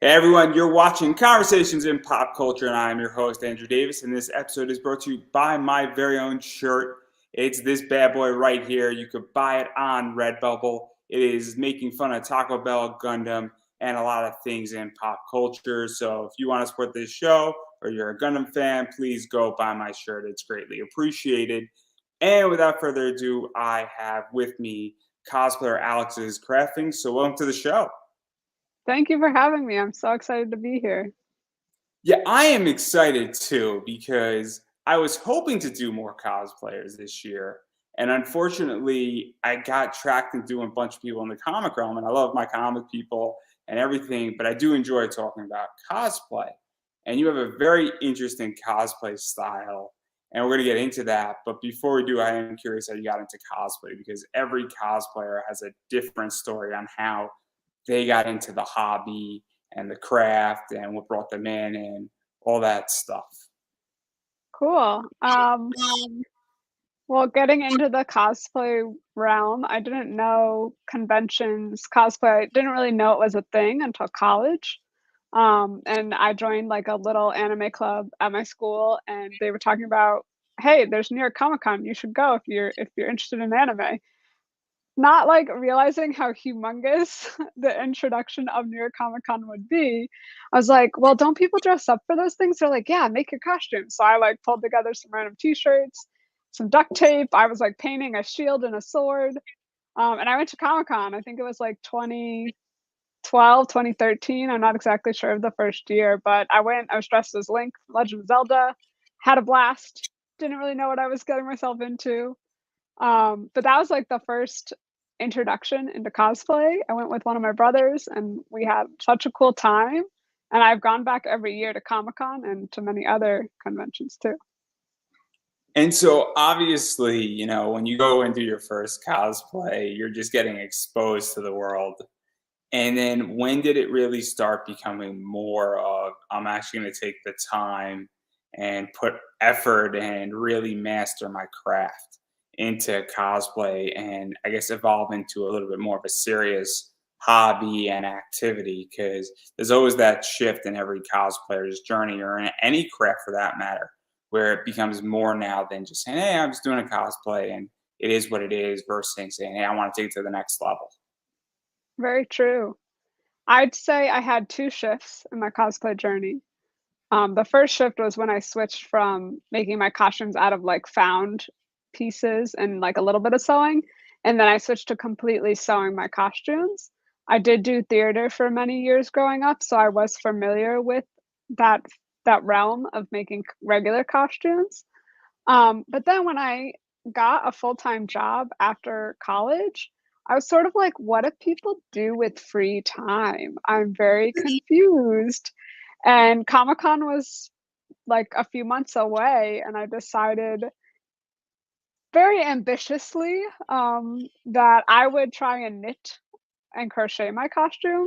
Hey everyone, you're watching Conversations in Pop Culture, and I'm your host, Andrew Davis, and this episode is brought to you by my very own shirt. It's this bad boy right here. You could buy it on Redbubble. It is making fun of Taco Bell, Gundam, and a lot of things in pop culture. So if you want to support this show or you're a Gundam fan, please go buy my shirt. It's greatly appreciated. And without further ado, I have with me Cosplayer Alex's Crafting. So welcome to the show. Thank you for having me. I'm so excited to be here. Yeah, I am excited too because I was hoping to do more cosplayers this year. And unfortunately, I got tracked into doing a bunch of people in the comic realm. And I love my comic people and everything, but I do enjoy talking about cosplay. And you have a very interesting cosplay style. And we're going to get into that. But before we do, I am curious how you got into cosplay because every cosplayer has a different story on how they got into the hobby and the craft and what brought them in and all that stuff. Cool. Well, getting into the cosplay realm, I didn't know conventions, cosplay, I didn't really know it was a thing until college. And I joined like a little anime club at my school, and they were talking about, hey, there's New York Comic Con, you should go if you're interested in anime. Not like realizing how humongous the introduction of New York Comic Con would be. I was like, well, don't people dress up for those things? They're like, yeah, make your costume. So I like pulled together some random t-shirts, some duct tape. I was like painting a shield and a sword. And I went to Comic Con. I think it was like 2012, 2013. I'm not exactly sure of the first year, but I went, I was dressed as Link, Legend of Zelda, had a blast, didn't really know what I was getting myself into. But that was like the first introduction into cosplay. I went with one of my brothers and we had such a cool time. And I've gone back every year to Comic Con and to many other conventions too. And so obviously, when you go and do your first cosplay, you're just getting exposed to the world. And then when did it really start becoming more of I'm actually going to take the time and put effort and really master my craft into cosplay and I guess evolve into a little bit more of a serious hobby and activity? Because there's always that shift in every cosplayer's journey or in any craft for that matter, where it becomes more now than just saying, hey, I'm just doing a cosplay and it is what it is versus saying, hey, I want to take it to the next level. Very true. I'd say I had two shifts in my cosplay journey. The first shift was when I switched from making my costumes out of like found pieces and like a little bit of sewing, and then I switched to completely sewing my costumes. I did do theater for many years growing up, so I was familiar with that that realm of making regular costumes. But then when I got a full-time job after college, I was sort of like, what do people do with free time? I'm very confused. And Comic Con was like a few months away, and I decided very ambitiously that I would try and knit and crochet my costume.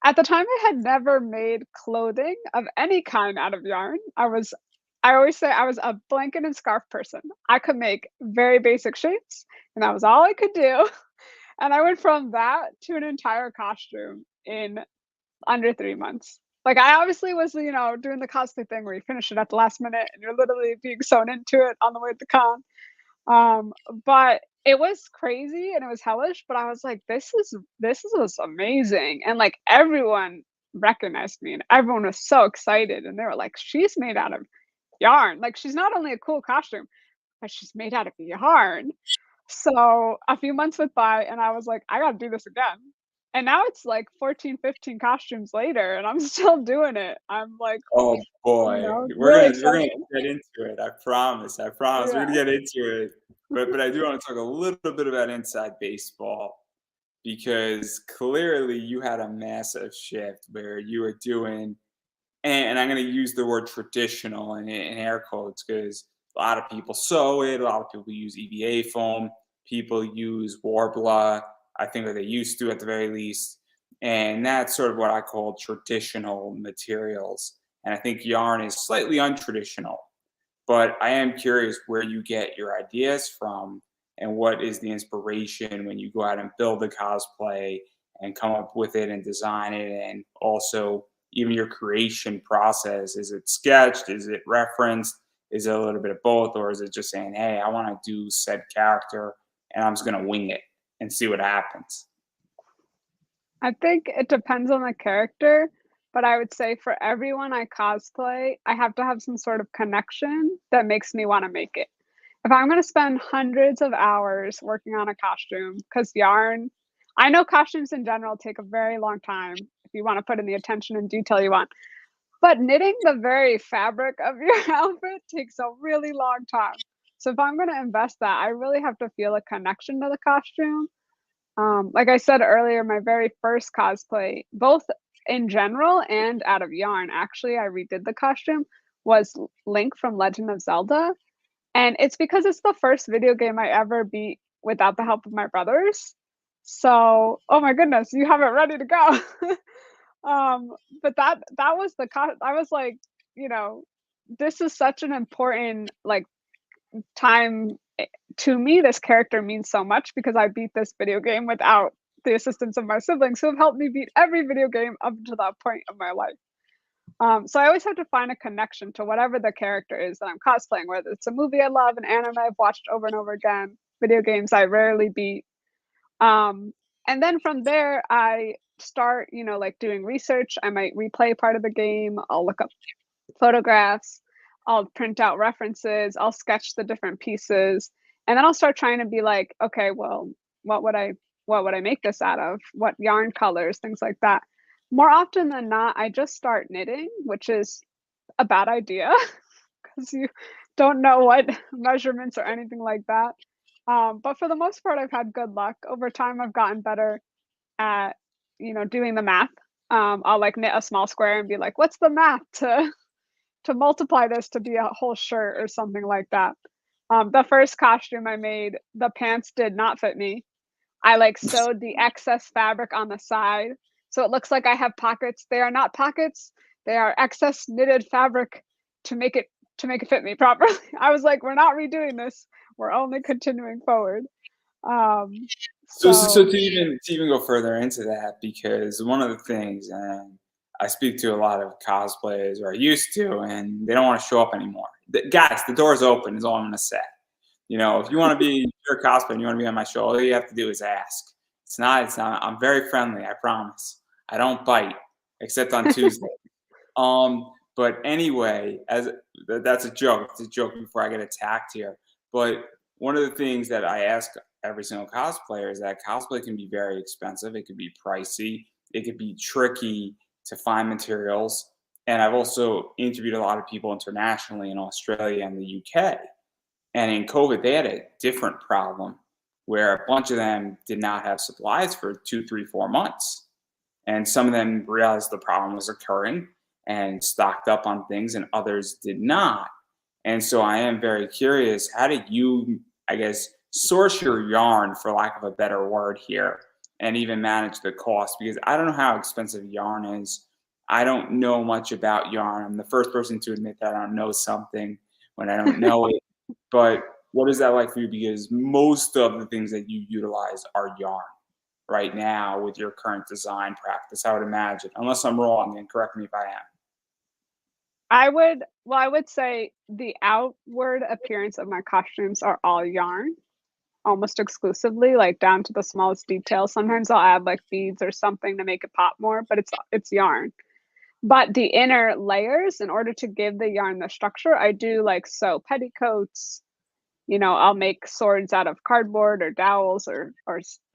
At the time, I had never made clothing of any kind out of yarn. I always say I was a blanket and scarf person. I could make very basic shapes, and that was all I could do. And I went from that to an entire costume in under 3 months. Like I obviously was, doing the cosplay thing where you finish it at the last minute and you're literally being sewn into it on the way to the con. Um, but it was crazy and it was hellish, but I was like, this is amazing. And like everyone recognized me and everyone was so excited and they were like, she's made out of yarn. Like she's not only a cool costume, but she's made out of yarn. So a few months went by and I was like, I gotta do this again. And now it's like 14, 15 costumes later and I'm still doing it. I'm like, Oh boy, we're really gonna we're gonna excited. get into it. I promise. I promise. We're Yeah. gonna get into it. But I do want to talk a little bit about inside baseball because clearly you had a massive shift where you were doing, and I'm gonna use the word traditional in air quotes because a lot of people sew it, a lot of people use EVA foam, people use Warbler. I think that they used to at the very least. And that's sort of what I call traditional materials. And I think yarn is slightly untraditional. But I am curious where you get your ideas from and what is the inspiration when you go out and build a cosplay and come up with it and design it, and also even your creation process. Is it sketched? Is it referenced? Is it a little bit of both? Or is it just saying, hey, I want to do said character and I'm just going to wing it and see what happens? I think it depends on the character, but I would say for everyone I cosplay, I have to have some sort of connection that makes me want to make it. If I'm going to spend hundreds of hours working on a costume, because yarn, I know costumes in general take a very long time if you want to put in the attention and detail you want. But knitting the very fabric of your outfit takes a really long time. So if I'm going to invest that, I really have to feel a connection to the costume. Like I said earlier, my very first cosplay, both in general and out of yarn, actually, I redid the costume, was Link from Legend of Zelda. And it's because it's the first video game I ever beat without the help of my brothers. So, oh my goodness, you have it ready to go. um, but that was I was like, you know, this is such an important like time to me. This character means so much because I beat this video game without the assistance of my siblings who have helped me beat every video game up to that point of my life. So I always have to find a connection to whatever the character is that I'm cosplaying, whether it's a movie I love, an anime I've watched over and over again, video games I rarely beat. Um, and then from there, I start, like doing research. I might replay part of the game. I'll look up photographs. I'll print out references. I'll sketch the different pieces, and then I'll start trying to be like, okay, well, what would I what would I make this out of? What yarn colors, things like that. More often than not, I just start knitting, which is a bad idea because you don't know what measurements or anything like that. But for the most part, I've had good luck. Over time, I've gotten better at, doing the math. I'll like knit a small square and be like, what's the math to multiply this to be a whole shirt or something like that. The first costume I made, the pants did not fit me. I like sewed the excess fabric on the side so it looks like I have pockets. They are not pockets. They are excess knitted fabric to make it fit me properly. I was like, we're not redoing this. We're only continuing forward. Um, So so to even go further into that, because one of the things, and I speak to a lot of cosplayers, or I used to, and they don't want to show up anymore. Guys, the door's open. Is all I'm gonna say. If you want to be your cosplay and you want to be on my show, all you have to do is ask. It's not. It's not. I'm very friendly. I promise. I don't bite, except on Tuesday. But anyway, that's a joke. It's a joke before I get attacked here. But one of the things that I ask every single cosplayer is that cosplay can be very expensive. It could be pricey. It could be tricky to find materials. And I've also interviewed a lot of people internationally in Australia and the UK. And in COVID, they had a different problem where a bunch of them did not have supplies for 2, 3, 4 months. And some of them realized the problem was occurring and stocked up on things, and others did not. And so I am very curious, how did you, I guess, source your yarn, for lack of a better word here, and even manage the cost? Because I don't know how expensive yarn is. I don't know much about yarn. I'm the first person to admit that I don't know something when I don't know it. But what is that like for you? Because most of the things that you utilize are yarn right now with your current design practice, I would imagine. Unless I'm wrong, and correct me if I am. I would say the outward appearance of my costumes are all yarn, almost exclusively, like down to the smallest detail. Sometimes I'll add like beads or something to make it pop more, but it's yarn. But the inner layers, in order to give the yarn the structure, I do like sew petticoats. I'll make swords out of cardboard or dowels or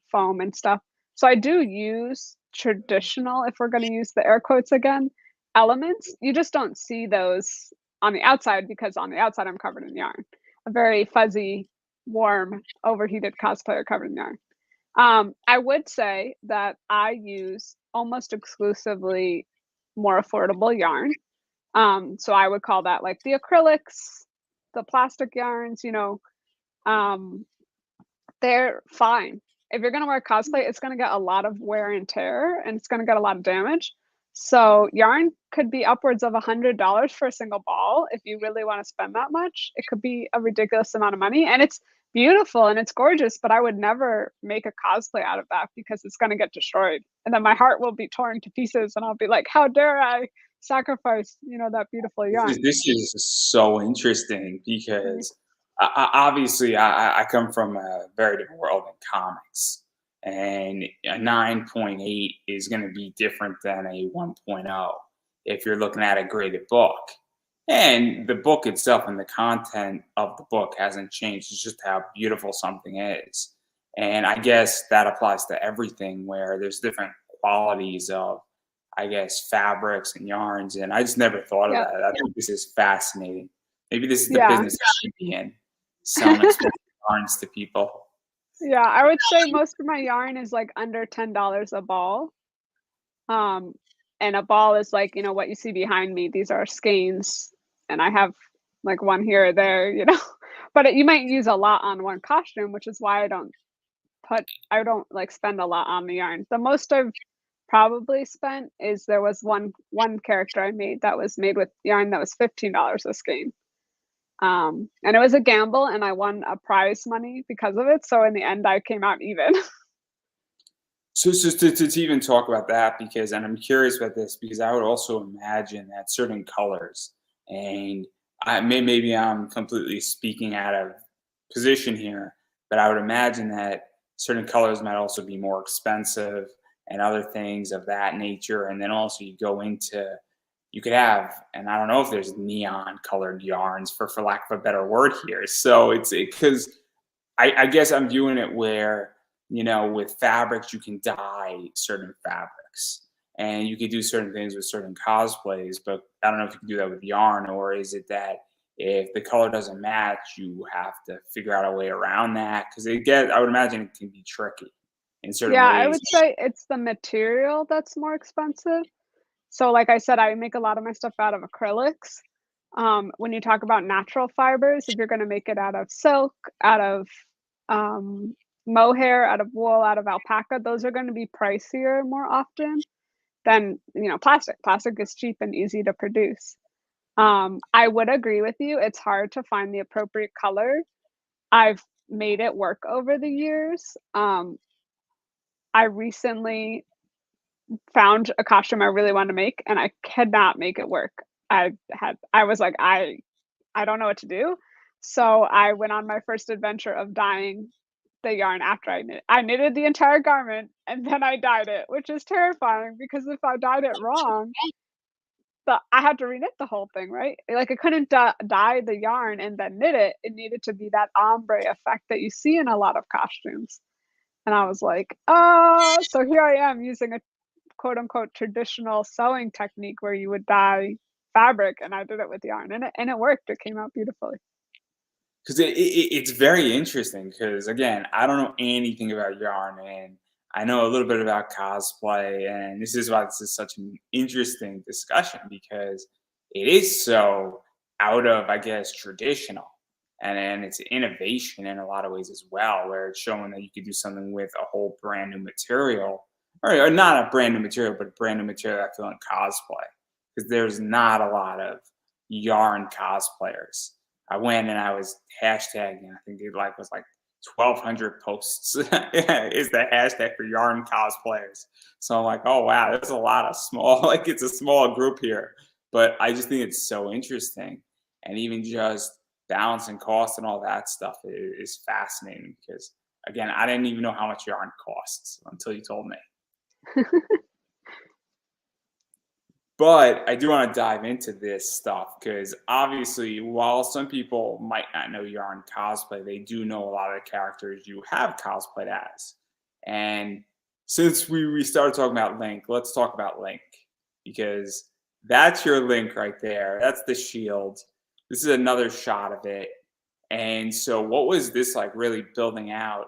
foam and stuff. So I do use traditional, if we're going to use the air quotes again, elements. You just don't see those on the outside because on the outside I'm covered in yarn. A very fuzzy, warm, overheated cosplayer covered in yarn. I would say that I use almost exclusively more affordable yarn. So I would call that like the acrylics, the plastic yarns, um, they're fine. If you're gonna wear cosplay, it's gonna get a lot of wear and tear and it's gonna get a lot of damage. So yarn could be upwards of $100 for a single ball if you really want to spend that much. It could be a ridiculous amount of money. And it's beautiful and it's gorgeous, but I would never make a cosplay out of that because it's gonna get destroyed. And then my heart will be torn to pieces and I'll be like, how dare I sacrifice, that beautiful yarn. This is so interesting Mm. because obviously I come from a very different world in comics, and a 9.8 is going to be different than a 1.0 if you're looking at a graded book. And the book itself and the content of the book hasn't changed. It's just how beautiful something is. And I guess that applies to everything where there's different qualities of, I guess, fabrics and yarns. And I just never thought of Yeah. that. I think this is fascinating. Maybe this is the Yeah. business I should be in, selling expensive yarns to people. Yeah, I would say most of my yarn is, like, under $10 a ball. Um, and a ball is, like, what you see behind me. These are skeins, and I have, like, one here or there. But you might use a lot on one costume, which is why I don't, like, spend a lot on the yarn. The most I've probably spent is there was one character I made that was made with yarn that was $15 a skein. And it was a gamble, and I won a prize money because of it, so in the end, I came out even. So to even talk about that, because, and I'm curious about this, because I would also imagine that certain colors, and maybe I'm completely speaking out of position here, but I would imagine that certain colors might also be more expensive and other things of that nature. And then also you go into, you could have, and I don't know if there's neon colored yarns for lack of a better word here. So it's because I guess I'm viewing it where, with fabrics, you can dye certain fabrics and you could do certain things with certain cosplays, but I don't know if you can do that with yarn, or is it that if the color doesn't match, you have to figure out a way around that? Because I would imagine it can be tricky in certain Yeah, I ways. would say it's the material that's more expensive. So, like I said, I make a lot of my stuff out of acrylics. When you talk about natural fibers, if you're gonna make it out of silk, out of, mohair, out of wool, out of alpaca, those are gonna be pricier more often than, plastic. Plastic is cheap and easy to produce. I would agree with you, it's hard to find the appropriate color. I've made it work over the years. I recently found a costume I really wanted to make, and I could not make it work. I was like, I don't know what to do. So I went on my first adventure of dyeing the yarn after I knitted the entire garment and then I dyed it, which is terrifying because if I dyed it wrong, I had to reknit the whole thing, right? Like I couldn't dye the yarn and then knit it. It needed to be that ombre effect that you see in a lot of costumes. And I was like, oh, so here I am using a quote unquote traditional sewing technique where you would dye fabric, and I did it with yarn, and it worked. It came out beautifully. Because it's very interesting. Because again, I don't know anything about yarn, and I know a little bit about cosplay, and this is why this is such an interesting discussion because it is so out of, I guess, traditional, and it's innovation in a lot of ways as well, where it's showing that you could do something with a whole brand new material, or not a brand new material, but brand new material. I feel in cosplay because there's not a lot of yarn cosplayers. I went and I was hashtagging. I think it was like 1,200 posts is the hashtag for yarn cosplayers. So I'm like, oh wow, there's a lot of small. Like it's a small group here, but I just think it's so interesting, and even just balancing cost and all that stuff is fascinating because again, I didn't even know how much yarn costs until you told me. But I do want to dive into this stuff because obviously, while some people might not know yarn cosplay, they do know a lot of the characters you have cosplayed as. And since we started talking about Link, let's talk about Link because that's your Link right there. That's the shield. This is another shot of it. And so, what was this like really building out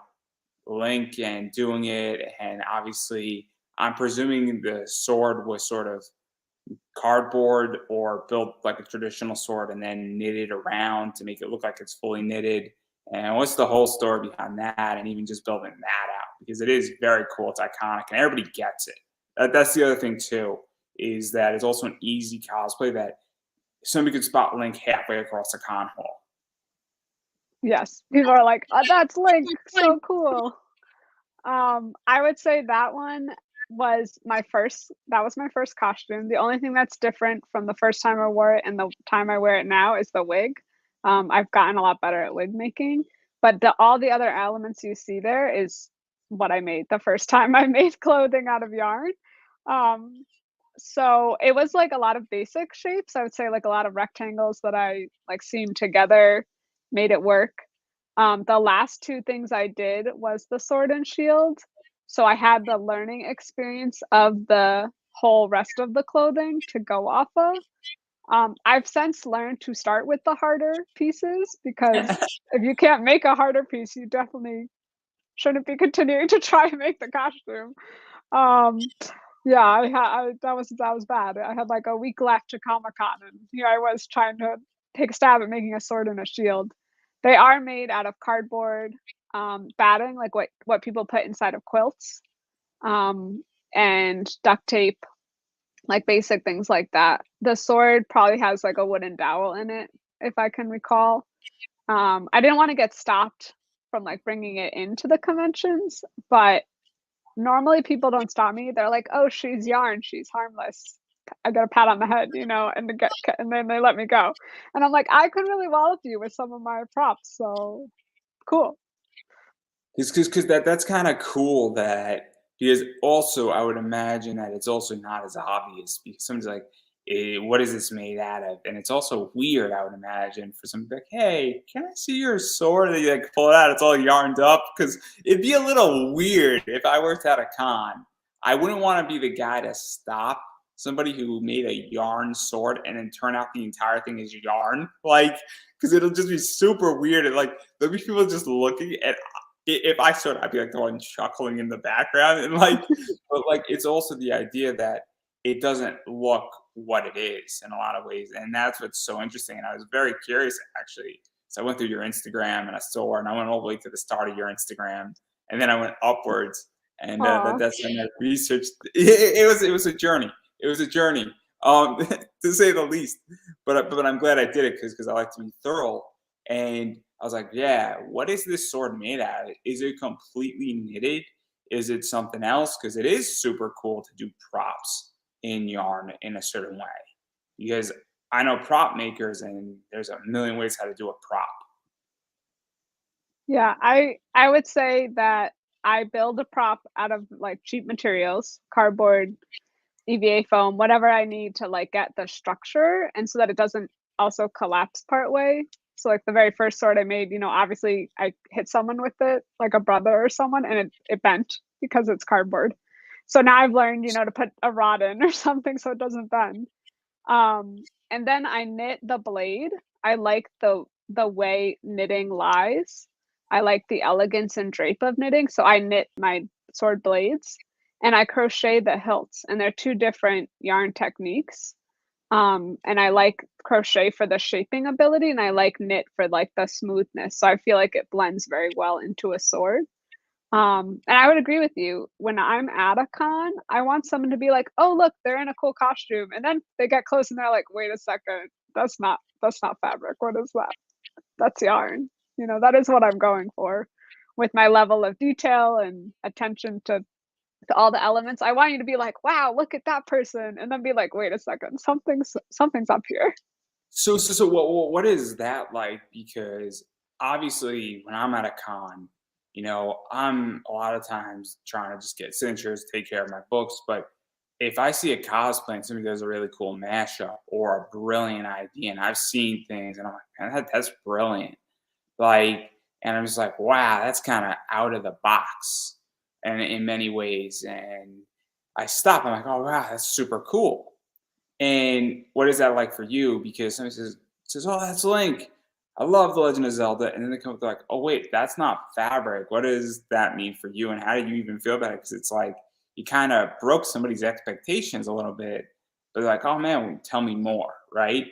Link and doing it? And obviously, I'm presuming the sword was sort of cardboard or built like a traditional sword and then knitted around to make it look like it's fully knitted? And what's the whole story behind that? And even just building that out because it is very cool. It's iconic and everybody gets it. That's the other thing too, is that it's also an easy cosplay that somebody could spot Link halfway across a con hall. Yes, people are like, "Oh, that's Link, so cool." I would say that one was my first costume. The only thing that's different from the first time I wore it and the time I wear it now is the wig. I've gotten a lot better at wig making, but all the other elements you see there is what I made the first time I made clothing out of yarn. Um, so it was like a lot of basic shapes. I would say like a lot of rectangles that I like seamed together, made it work. The last two things I did was the sword and shield. So I had the learning experience of the whole rest of the clothing to go off of. I've since learned to start with the harder pieces because if you can't make a harder piece, you definitely shouldn't be continuing to try and make the costume. Um, yeah, that was bad. I had like a week left to Comic-Con, and here I was trying to take a stab at making a sword and a shield. They are made out of cardboard, batting, like what people put inside of quilts, um, and duct tape, like basic things like that. The sword probably has like a wooden dowel in it, if I can recall. I didn't want to get stopped from like bringing it into the conventions, but normally people don't stop me. They're like, "Oh, she's yarn. She's harmless." I get a pat on the head, and then they let me go. And I'm like, "I could really wallop you with some of my props, so cool." Because that's kind of cool that because also I would imagine that it's also not as obvious because someone's like, what is this made out of? And it's also weird, I would imagine, for somebody to be like, hey, can I see your sword? And you like pull it out, it's all yarned up. Because it'd be a little weird if I worked at a con. I wouldn't want to be the guy to stop somebody who made a yarn sword and then turn out the entire thing is yarn. Like, because it'll just be super weird. And like, there'll be people just looking at if I showed, I'd be like the one chuckling in the background, and like, but like, it's also the idea that it doesn't look what it is in a lot of ways, and that's what's so interesting. And I was very curious actually. So I went through your Instagram and I saw, and I went all the way to the start of your Instagram, and then I went upwards, and Aw. that's when I researched. It was a journey. It was a journey, to say the least. But I'm glad I did it because I like to be thorough. And I was like, yeah, what is this sword made out of? Is it completely knitted? Is it something else? Because it is super cool to do props in yarn in a certain way. Because I know prop makers, and there's a million ways how to do a prop. Yeah, I would say that I build a prop out of like cheap materials, cardboard, EVA foam, whatever I need to like get the structure and so that it doesn't also collapse part way. So like the very first sword I made, obviously I hit someone with it, like a brother or someone, and it bent because it's cardboard. So now I've learned, to put a rod in or something so it doesn't bend. And then I knit the blade. I like the way knitting lies. I like the elegance and drape of knitting, so I knit my sword blades and I crochet the hilts, and they're two different yarn techniques. And I like crochet for the shaping ability, and I like knit for like the smoothness. So I feel like it blends very well into a sword. And I would agree with you. When I'm at a con, I want someone to be like, "Oh, look, they're in a cool costume," and then they get close and they're like, "Wait a second, that's not fabric. What is that? That's yarn." That is what I'm going for with my level of detail and attention to all the elements. I want you to be like, "Wow, look at that person," and then be like, "Wait a second, something's up here." So what is that like? Because obviously, when I'm at a con, I'm a lot of times trying to just get signatures, take care of my books. But if I see a cosplay and somebody does a really cool mashup or a brilliant idea, and I've seen things, and I'm like, man, that's brilliant. Like, and I'm just like, wow, that's kind of out of the box, and in many ways. And I stop. I'm like, oh wow, that's super cool. And what is that like for you? Because somebody says, "Oh, that's Link. I love The Legend of Zelda," and then they come up like, "Oh, wait, that's not fabric. What does that mean for you? And how do you even feel about it?" Because it's like you kind of broke somebody's expectations a little bit. But they're like, "Oh man, tell me more," right?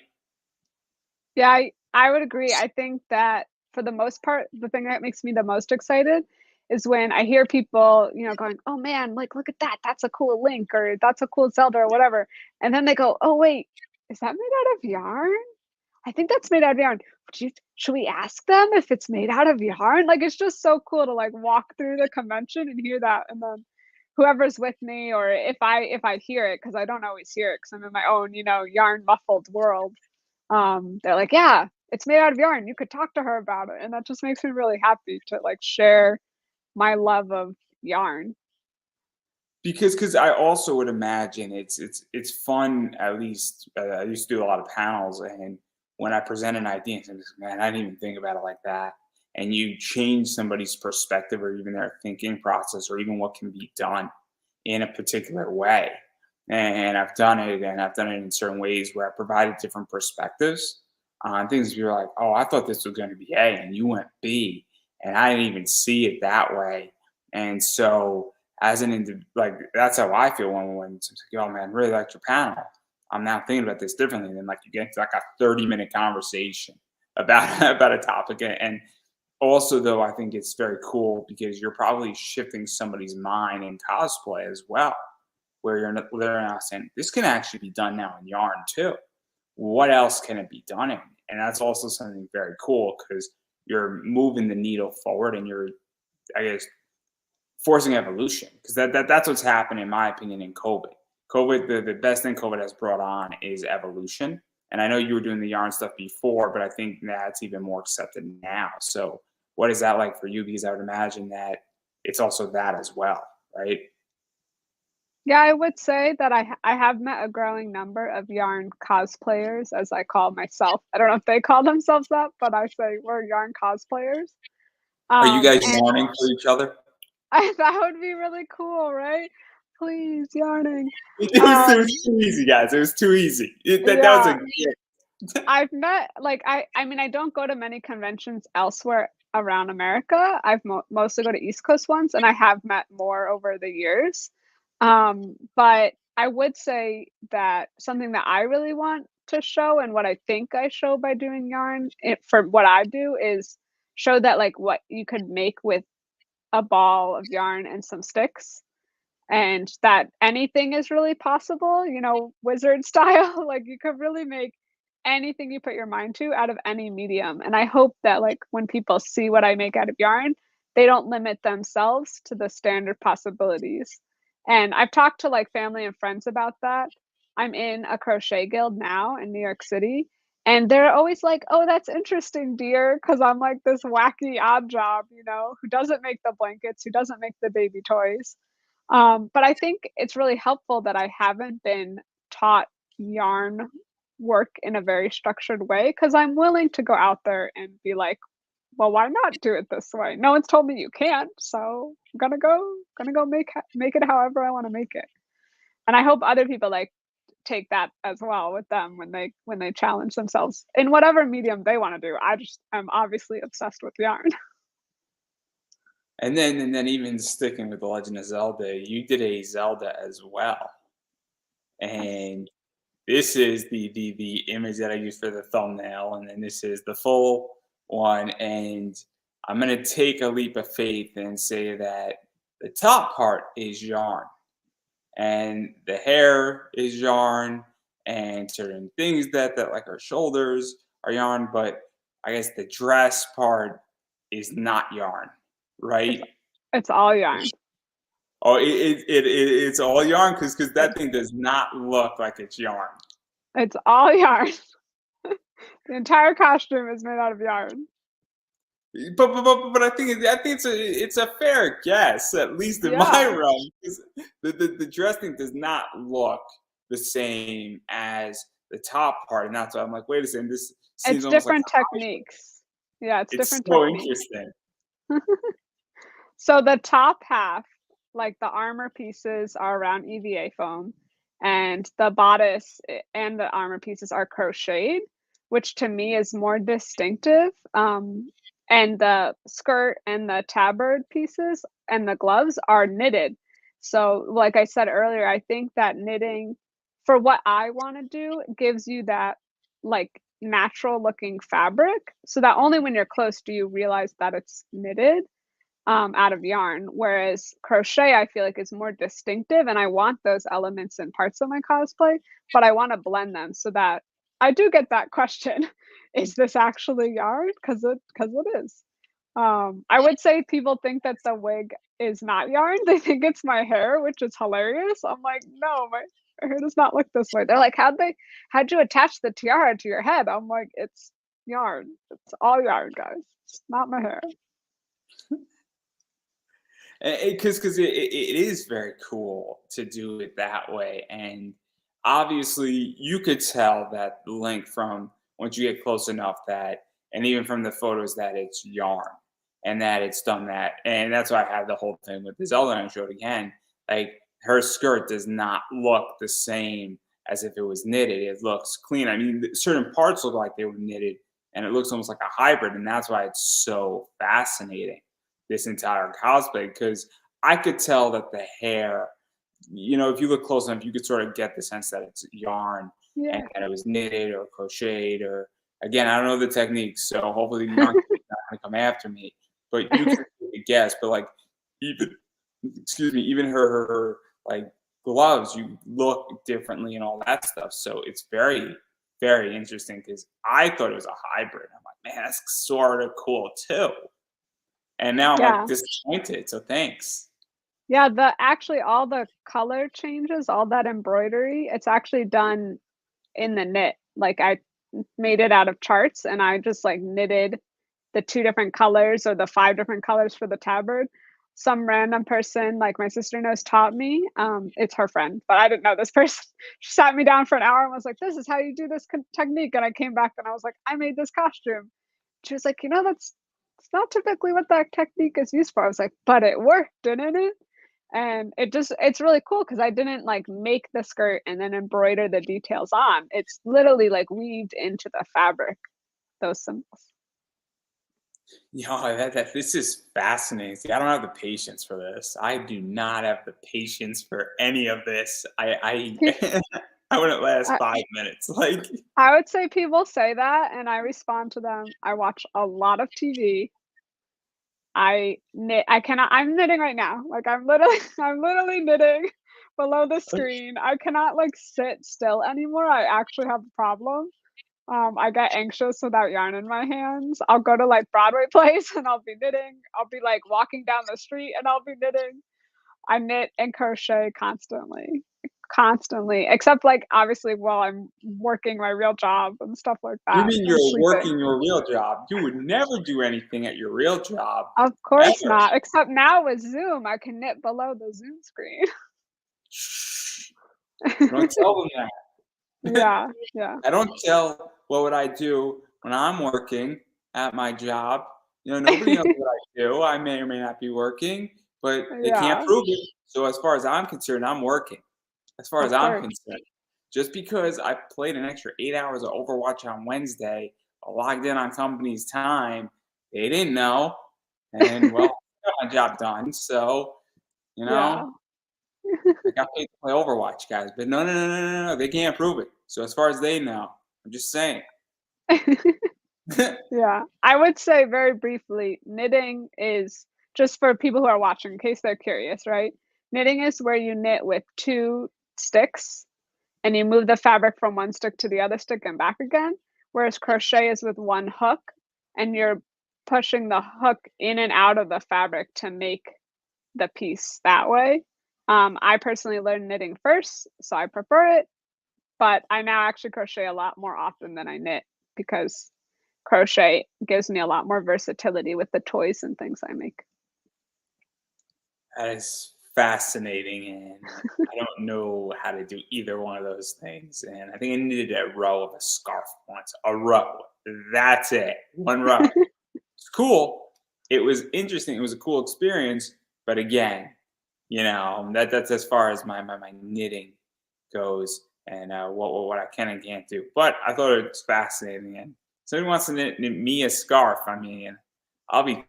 Yeah, I would agree. I think that for the most part, the thing that makes me the most excited is when I hear people, going, "Oh man, like look at that. That's a cool Link or that's a cool Zelda or whatever." And then they go, "Oh wait, is that made out of yarn?" I think that's made out of yarn. Should we ask them if it's made out of yarn? Like, it's just so cool to like walk through the convention and hear that, and then whoever's with me, or if I hear it, because I don't always hear it because I'm in my own, yarn muffled world. They're like, yeah, it's made out of yarn. You could talk to her about it, and that just makes me really happy to like share my love of yarn. Because I also would imagine it's fun. At least I used to do a lot of panels, and when I present an idea, and somebody's like, man, I didn't even think about it like that. And you change somebody's perspective or even their thinking process or even what can be done in a particular way. And I've done it, and I've done it in certain ways where I provided different perspectives on things. You're like, oh, I thought this was going to be A, and you went B, and I didn't even see it that way. And so, as an like that's how I feel when someone's like, "Oh man, really liked your panel. I'm now thinking about this differently." And then like you get into like a 30-minute conversation about about a topic, and also though I think it's very cool because you're probably shifting somebody's mind in cosplay as well, where they're now saying this can actually be done now in yarn too. What else can it be done in? And that's also something very cool because you're moving the needle forward, and you're, I guess, forcing evolution, because that's what's happened in my opinion in COVID. COVID, the best thing COVID has brought on is evolution. And I know you were doing the yarn stuff before, but I think that's even more accepted now. So what is that like for you? Because I would imagine that it's also that as well, right? Yeah, I would say that I have met a growing number of yarn cosplayers, as I call myself. I don't know if they call themselves that, but I say we're yarn cosplayers. Are you guys And yarning for each other? that would be really cool, right? Please, yarning. It Um, was too easy, guys. It was too easy. That was a yeah, gift. I've met like I mean I don't go to many conventions elsewhere around America. I've mostly go to East Coast ones, and I have met more over the years. But I would say that something that I really want to show, and what I think I show by doing yarn for what I do, is show that like what you could make with a ball of yarn and some sticks, and that anything is really possible, wizard style. Like, you could really make anything you put your mind to out of any medium. And I hope that like when people see what I make out of yarn, they don't limit themselves to the standard possibilities. And I've talked to like family and friends about that. I'm in a crochet guild now in New York City, and they're always like, "Oh, that's interesting, dear," because I'm like this wacky odd job, who doesn't make the blankets, who doesn't make the baby toys. But I think it's really helpful that I haven't been taught yarn work in a very structured way, because I'm willing to go out there and be like, well, why not do it this way? No one's told me you can't, so I'm gonna go make it however I want to make it. And I hope other people like take that as well with them when they challenge themselves in whatever medium they want to do. I'm obviously obsessed with yarn. And then even sticking with the Legend of Zelda, you did a Zelda as well. Yes. And this is the image that I used for the thumbnail, and then this is the full one. And I'm gonna take a leap of faith and say that the top part is yarn, and the hair is yarn, and certain things that like her shoulders are yarn, but I guess the dress part is not yarn, It's right? it's all yarn. Oh, it's all yarn because that It's thing does not look like it's yarn. it's all yarn. The entire costume is made out of yarn. But I think it's a fair guess, at least in my Yeah. realm. 'Cause the dress thing does not look the same as the top part, and that's why I'm like, wait a second, this seems It's almost like different a high. techniques. Yeah, it's It's different so techniques. interesting. So the top half, like the armor pieces are around EVA foam, and the bodice and the armor pieces are crocheted, which to me is more distinctive. And the skirt and the tabard pieces and the gloves are knitted. So, like I said earlier, I think that knitting, for what I want to do, gives you that like natural looking fabric, so that only when you're close do you realize that it's knitted out of yarn. Whereas crochet, I feel like is more distinctive, and I want those elements in parts of my cosplay, but I want to blend them so that I do get that question. is this actually yarn? Because it is. I would say people think that the wig is not yarn. They think it's my hair, which is hilarious. I'm like, no, my hair does not look this way. They're like, how'd you attach the tiara to your head? I'm like, it's yarn. It's all yarn, guys. It's not my hair. Because it is very cool to do it that way, and obviously you could tell that the link from once you get close enough that, and even from the photos, that it's yarn and that it's done that, and that's why I had the whole thing with this other one I showed again. Like her skirt does not look the same as if it was knitted. It looks clean. I mean, certain parts look like they were knitted, and it looks almost like a hybrid, and that's why it's so fascinating, this entire cosplay, because I could tell that the hair, if you look close enough, you could sort of get the sense that it's yarn and Yeah. that it was knitted or crocheted, or again, I don't know the techniques, so hopefully the yarn is not going to come after me. But you can guess. But like even, excuse me, even her like gloves, you look differently and all that stuff. So it's very, very interesting because I thought it was a hybrid. I'm like, man, that's sort of cool too. And now I'm like Yeah. disappointed. So thanks. Yeah, actually all the color changes, all that embroidery, it's actually done in the knit. Like I made it out of charts and I just like knitted the 2 different colors or the 5 different colors for the tabard. Some random person, like my sister knows, taught me. It's her friend, but I didn't know this person. She sat me down for an hour and was like, "This is how you do this technique." And I came back and I was like, "I made this costume." She was like, that's it's not typically what that technique is used for. I was like, "But it worked, didn't it?" And it's really cool because I didn't like make the skirt and then embroider the details on. It's literally like weaved into the fabric, those symbols. That this is fascinating. See, I don't have the patience for this. I do not have the patience for any of this. I wouldn't last I 5 minutes. Like, I would say people say that, and I respond to them. I watch a lot of TV. I knit. I cannot. I'm knitting right now. Like I'm literally, I'm literally knitting below the screen. I cannot like sit still anymore. I actually have a problem. I get anxious without yarn in my hands. I'll go to like Broadway plays and I'll be knitting. I'll be like walking down the street and I'll be knitting. I knit and crochet constantly, constantly, except like obviously while I'm working my real job and stuff like you that mean and you're sleeping. working your real job? You would never do anything at your real job, Of course ever. not, except now with Zoom, I can knit below the Zoom screen. Shh. Don't tell them that. Yeah, yeah, I don't tell what would I do when I'm working at my job. Nobody knows what I do. I may or may not be working, but they can't yeah, prove it. So as far as I'm concerned, I'm working. As far as of I'm course. concerned, just because I played an extra 8 hours of Overwatch on Wednesday, logged in on company's time, they didn't know, and well, I got my job done. So you Yeah. know, I got paid to play Overwatch, guys. But no, no, no, no, no, no. They can't prove it. So as far as they know, I'm just saying. Yeah, I would say very briefly, knitting is just for people who are watching, in case they're curious, right? Knitting is where you knit with 2 sticks and you move the fabric from one stick to the other stick and back again, whereas crochet is with 1 hook and you're pushing the hook in and out of the fabric to make the piece that way. I personally learned knitting first, so I prefer it, but I now actually crochet a lot more often than I knit because crochet gives me a lot more versatility with the toys and things I make. That is fascinating, and I don't know how to do either one of those things. And I think I needed a row of a scarf once. A row. That's it. One row. It's cool. It was interesting. It was a cool experience. But again, that's as far as my knitting goes, and what I can and can't do. But I thought it was fascinating. And somebody wants to knit me a scarf. I mean, I'll be.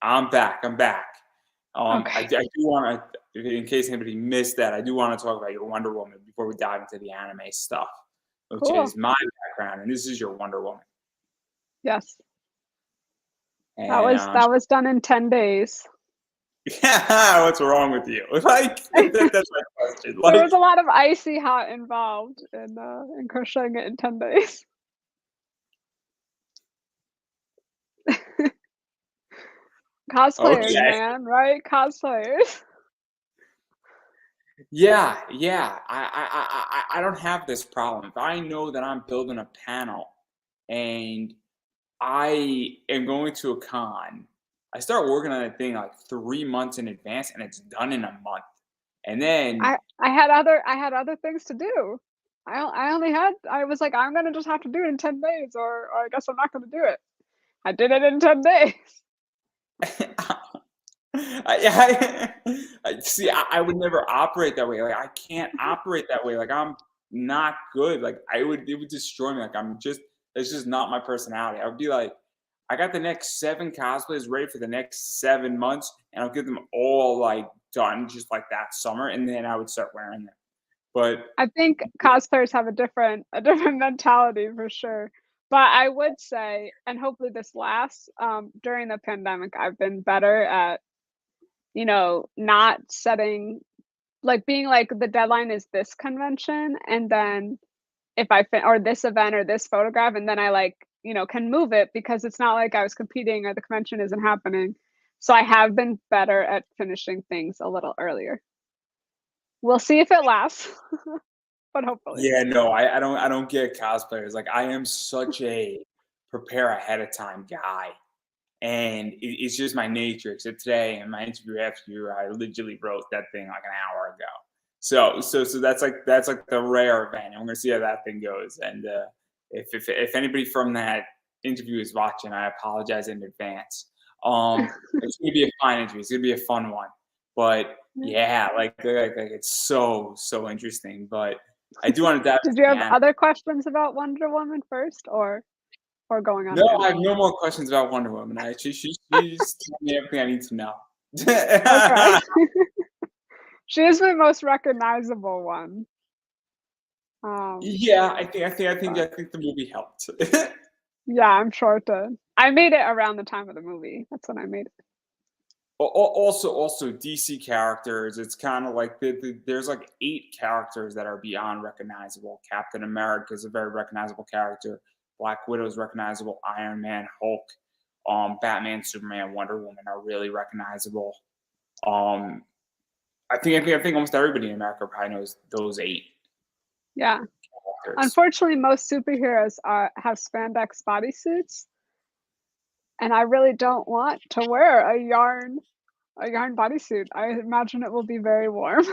I'm back. I'm back. I Okay, do want to, in case anybody missed that, I do want to talk about your Wonder Woman before we dive into the anime stuff, which cool. is my background, and this is your Wonder Woman. Yes, And that was done in 10 days. What's wrong with you? Like that's my question. There Like, was a lot of icy hot involved in crocheting it in 10 days. Cosplayers, okay, man, right? Cosplayers. yeah, yeah. I don't have this problem. If I know that I'm building a panel and I am going to a con, I start working on that thing like 3 months in advance, and it's done in a month. And then I had other things to do. I was like, "I'm gonna just have to do it in 10 days, or I guess I'm not gonna do it." I did it in 10 days. I see. I would never operate that way. Like I can't operate that way. Like I'm not good. Like it would destroy me. Like it's just not my personality. I would be like, I got the next 7 cosplays ready for the next 7 months, and I'll get them all like done just like that summer, and then I would start wearing them. But I think cosplayers have a different mentality for sure. But I would say, and hopefully this lasts, during the pandemic, I've been better at, not setting like being like the deadline is this convention, and then if or this event or this photograph, and then I like, can move it because it's not like I was competing or the convention isn't happening. So I have been better at finishing things a little earlier. We'll see if it lasts, but hopefully. yeah, no, I don't get cosplayers. Like I am such a prepare ahead of time guy. And it's just my nature. Except today in my interview after you, I literally wrote that thing like an hour ago. So that's like the rare event. And we're gonna see how that thing goes. And if anybody from that interview is watching, I apologize in advance. It's gonna be a fine interview. It's gonna be a fun one. But yeah, like it's so interesting. But I do want to dive Did into you the have anime. other questions about Wonder Woman first, or going on No, to I have anime? no more questions about Wonder Woman. She's told me everything I need to know. Okay. She is the most recognizable one. Um, Yeah, but I think the movie helped. yeah, I'm sure it did. I made it around the time of the movie. That's when I made it. Also DC characters. It's kind of like there's like 8 characters that are beyond recognizable. Captain America is a very recognizable character. Black Widow is recognizable. Iron Man, Hulk, Batman, Superman, Wonder Woman are really recognizable. Um, I think almost everybody in America probably knows those 8 Yeah. characters. Unfortunately, most superheroes have spandex bodysuits, and I really don't want to wear a yarn bodysuit. I imagine it will be very warm.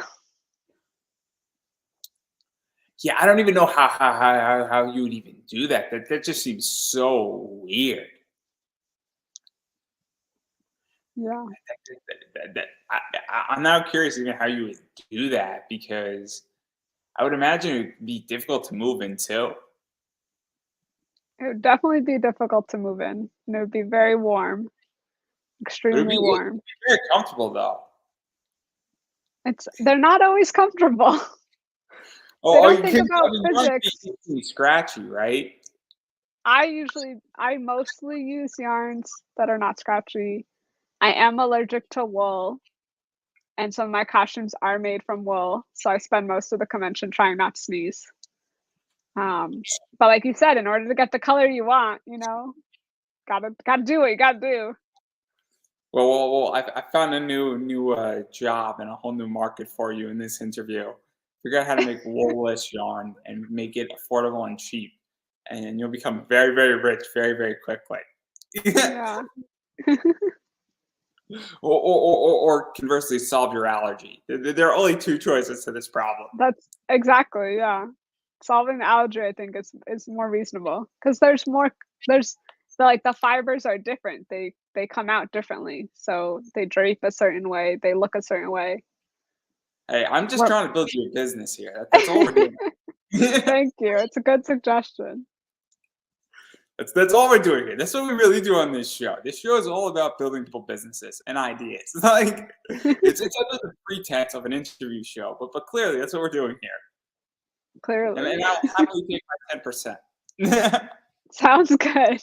Yeah, I don't even know how you would even do that. That just seems so weird. Yeah. I'm now curious even how you would do that because I would imagine it would be difficult to move in too. It would definitely be difficult to move in, and it would be very warm, But extremely it'd warm. be very comfortable though. They're not always comfortable. They Oh, don't you think can. I about mean, yarn can physics. be easily scratchy, right? I mostly use yarns that are not scratchy. I am allergic to wool, and some of my costumes are made from wool, so I spend most of the convention trying not to sneeze. Um, but like you said, in order to get the color you want, gotta do what you gotta do. I found a new job and a whole new market for you in this interview. Figure out how to make woolless yarn and make it affordable and cheap, and you'll become very rich very quickly. Yeah, Or conversely, solve your allergy. There are only 2 choices to this problem. that's exactly, yeah. Solving the allergy, I think, is more reasonable because there's the fibers are different. They come out differently, so they drape a certain way, they look a certain way. Hey, I'm just We're trying to build you a business here. That's all we're doing. Thank you, it's a good suggestion. That's all we're doing here. That's what we really do on this show. This show is all about building people businesses and ideas. Like it's under the pretense of an interview show, but clearly that's what we're doing here. Clearly. And I'll happily take my 10%. Sounds good.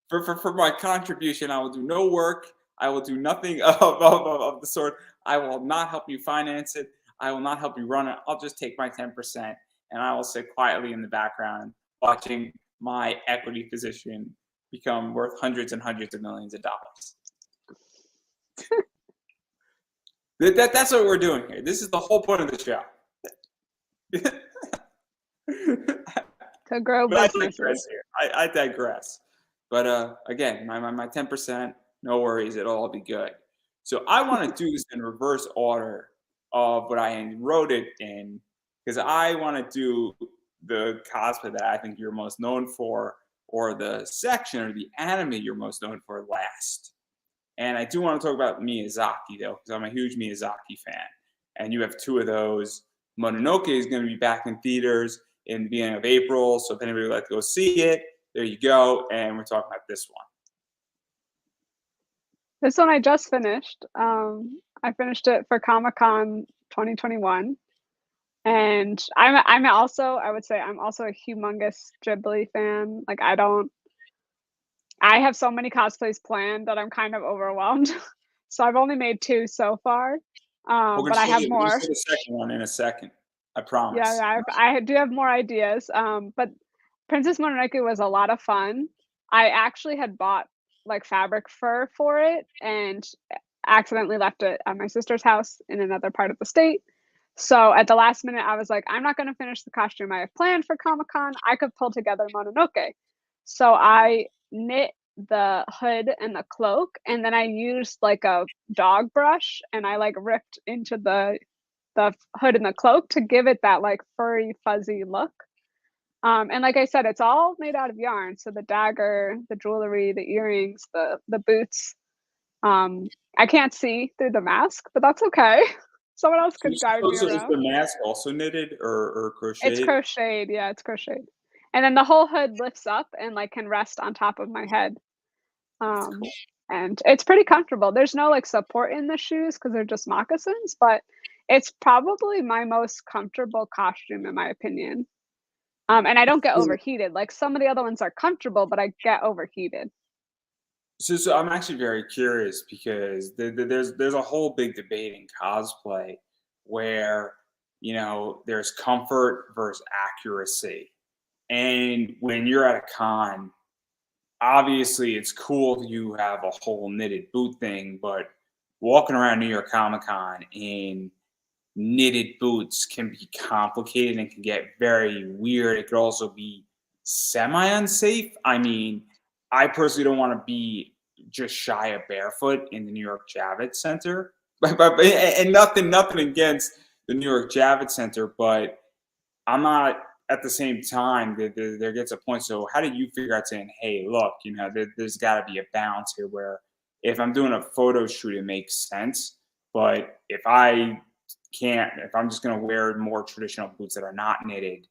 For my contribution, I will do no work. I will do nothing of the sort. I will not help you finance it. I will not help you run it. I'll just take my 10% and I will sit quietly in the background watching my equity position become worth hundreds and hundreds of millions of dollars. That's what we're doing here. This is the whole point of the show. To grow But businesses. I digress. But again, my 10%, no worries, it'll all be good. So I want to do this in reverse order of what I wrote it in, because I want to do the cosplay that I think you're most known for, or the section or the anime you're most known for last. And I do want to talk about Miyazaki, though, because I'm a huge Miyazaki fan. And you have two of those. Mononoke is going to be back in theaters in the beginning of April. So if anybody would like to go see it, there you go. And we're talking about this one. This one I just finished. I finished it for Comic-Con 2021. And I'm also, I would say I'm also a humongous Ghibli fan. Like I have so many cosplays planned that I'm kind of overwhelmed. So I've only made 2 so far. But I have We're gonna more. show the second one in a second. I promise. Yeah, I do have more ideas. But Princess Mononoke was a lot of fun. I actually had bought like fabric fur for it and accidentally left it at my sister's house in another part of the state. So at the last minute, I was like, I'm not going to finish the costume I have planned for Comic Con. I could pull together Mononoke. So I knit the hood and the cloak, and then I used like a dog brush and I like ripped into the hood and the cloak to give it that like furry, fuzzy look. And like I said, it's all made out of yarn. So the dagger, the jewelry, the earrings, the boots. I can't see through the mask, but that's okay. Someone else could guide me So is the around. mask also knitted or It's crocheted? crocheted, yeah, it's crocheted. And then the whole hood lifts up and like can rest on top of my head. That's cool. And it's pretty comfortable. There's no like support in the shoes because they're just moccasins, but it's probably my most comfortable costume in my opinion. And I don't get overheated. Like some of the other ones are comfortable, but I get overheated. So I'm actually very curious because there's a whole big debate in cosplay where there's comfort versus accuracy, and when you're at a con, obviously it's cool you have a whole knitted boot thing, but walking around New York Comic Con in knitted boots can be complicated and can get very weird. It could also be semi unsafe. I mean, I personally don't want to be just shy of barefoot in the New York Javits Center. And nothing against the New York Javits Center, but I'm not at the same time. There gets a point. So how do you figure out saying, hey, look, there's got to be a balance here where if I'm doing a photo shoot, it makes sense. But if I'm just going to wear more traditional boots that are not knitted,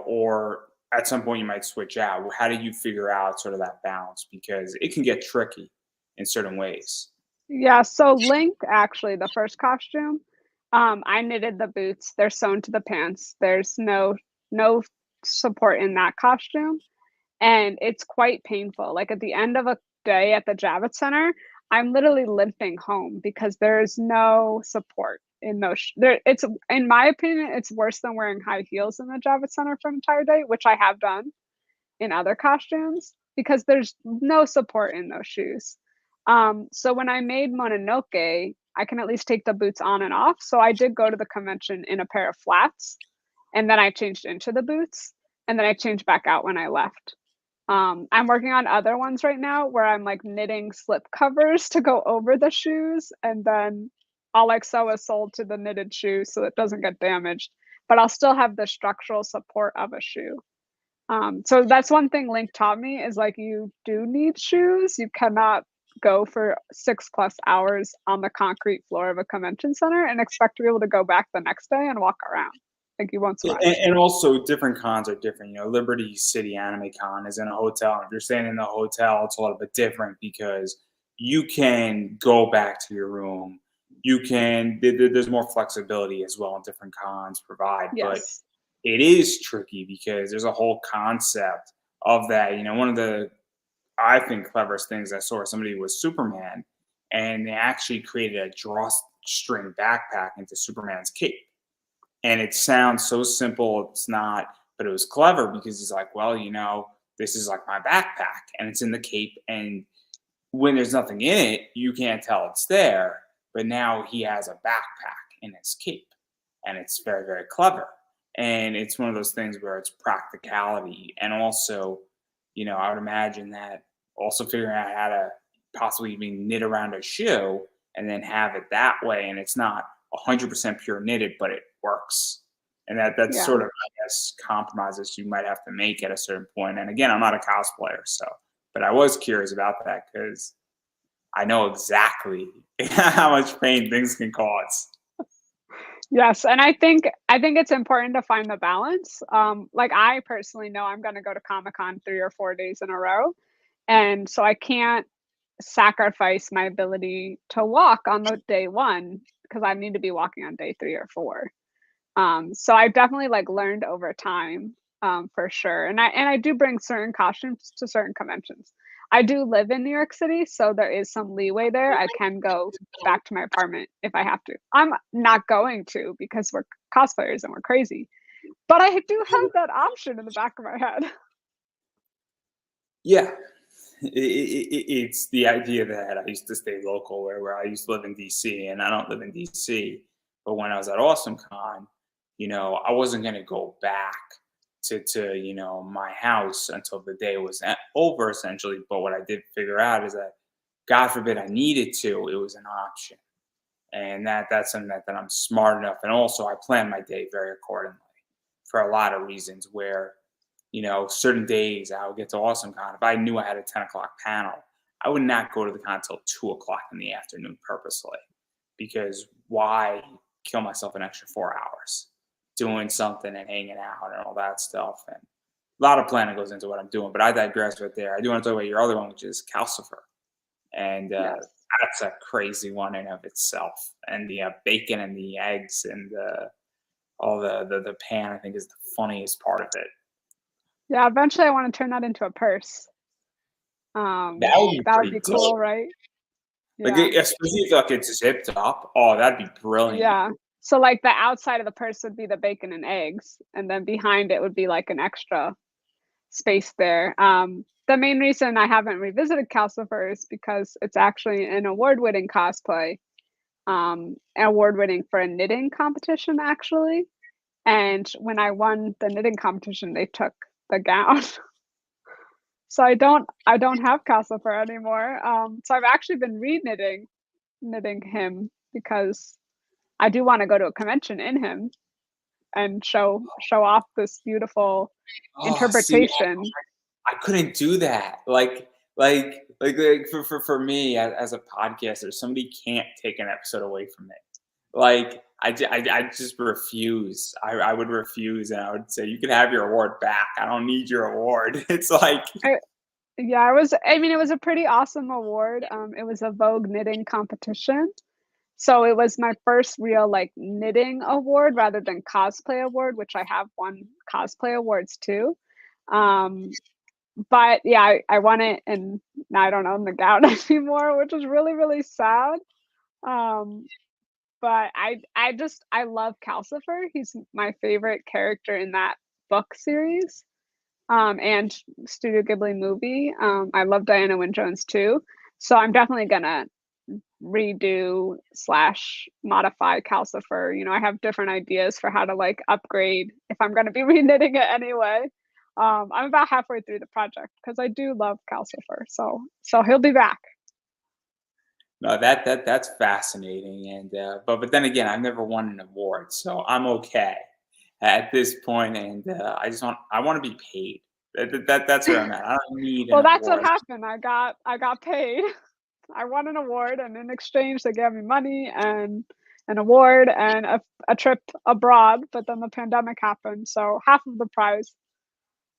or at some point you might switch out. How do you figure out sort of that balance? Because it can get tricky in certain ways. Yeah, so Link, actually, the first costume, I knitted the boots. They're sewn to the pants. There's no support in that costume, and it's quite painful. Like at the end of a day at the Javits Center, I'm literally limping home because there's no support in those. It's in my opinion, it's worse than wearing high heels in the Javits Center for an entire day, which I have done in other costumes because there's no support in those shoes. So when I made Mononoke, I can at least take the boots on and off. So I did go to the convention in a pair of flats, and then I changed into the boots, and then I changed back out when I left. I'm working on other ones right now where I'm like knitting slip covers to go over the shoes, and then I'll like sew a sole to the knitted shoe so it doesn't get damaged, but I'll still have the structural support of a shoe. So that's one thing Link taught me is like you do need shoes. You cannot go for 6+ hours on the concrete floor of a convention center and expect to be able to go back the next day and walk around. Like you won't survive. And also different cons are different. Liberty City Anime Con is in a hotel. If you're staying in the hotel, it's a little bit different because you can go back to your room. There's more flexibility as well in different cons provide. But Yes. it is tricky because there's a whole concept of that. One of the I think cleverest things I saw, somebody was Superman, and they actually created a drawstring backpack into Superman's cape. And it sounds so simple, it's not, but it was clever because he's like, well, this is like my backpack and it's in the cape. And when there's nothing in it, you can't tell it's there. But now he has a backpack in his cape, and it's very, very clever. And it's one of those things where it's practicality, and also, I would imagine that also figuring out how to possibly even knit around a shoe and then have it that way, and it's not 100% pure knitted, but it works. And that's Yeah. sort of, I guess, compromises you might have to make at a certain point. And again, I'm not a cosplayer, so, but I was curious about that because I know exactly how much pain things can cause. Yes, and I think it's important to find the balance. Like I personally know I'm going to go to Comic-Con 3 or 4 days in a row, and so I can't sacrifice my ability to walk on the day 1 because I need to be walking on day 3 or 4. So I've definitely like learned over time, for sure. And I do bring certain costumes to certain conventions. I do live in New York City, so there is some leeway there. I can go back to my apartment if I have to. I'm not going to because we're cosplayers and we're crazy. But I do have that option in the back of my head. Yeah, it's the idea that I used to stay local, where I used to live in DC, and I don't live in DC. But when I was at Awesome Con, I wasn't going to go back to my house until the day was over, essentially. But what I did figure out is that, God forbid I needed to, it was an option. And that's something that I'm smart enough. And also, I plan my day very accordingly for a lot of reasons, where certain days I would get to Awesome Con. If I knew I had a 10 o'clock panel, I would not go to the con until 2 o'clock in the afternoon purposely, because why kill myself an extra 4 hours doing something and hanging out and all that stuff? And a lot of planning goes into what I'm doing, but I digress right there. I do want to talk about your other one, which is Calcifer. And Yes. that's a crazy one in of itself. And the bacon and the eggs and all the pan, I think, is the funniest part of it. Yeah, eventually I want to turn that into a purse. Um, That would be that would pretty be dope. cool, right? Like, Yeah. especially if like it's zipped up. Oh, that'd be brilliant. Yeah. So like the outside of the purse would be the bacon and eggs, and then behind it would be like an extra space there. The main reason I haven't revisited Calcifer is because it's actually an award-winning cosplay, award-winning for a knitting competition actually. And when I won the knitting competition, they took the gown. So I don't have Calcifer anymore. So I've actually been knitting him because I do want to go to a convention in him and show off this beautiful Oh, see, interpretation. I couldn't do that. Like for me as a podcaster, somebody can't take an episode away from me. Like I just refuse. I would refuse, and I would say, you can have your award back. I don't need your award. It's like, I, yeah, it was a pretty awesome award. It was a Vogue knitting competition. So it was my first real like knitting award rather than cosplay award, which I have won cosplay awards too. Um, but yeah, I won it and now I don't own the gown anymore, which is really, really sad. Um, but I love Calcifer. He's my favorite character in that book series. And Studio Ghibli movie. I love Diana Wynne Jones too. So I'm definitely gonna redo slash modify Calcifer. I have different ideas for how to like upgrade if I'm gonna be reknitting it anyway. I'm about halfway through the project because I do love Calcifer. So he'll be back. no, that's fascinating. And but then again, I've never won an award, so I'm okay at this point. And I want to be paid. That's where I'm at. I don't need an Well, that's what award. happened. I got paid. I won an award, and in exchange, they gave me money and an award and a trip abroad. But then the pandemic happened, so half of the prize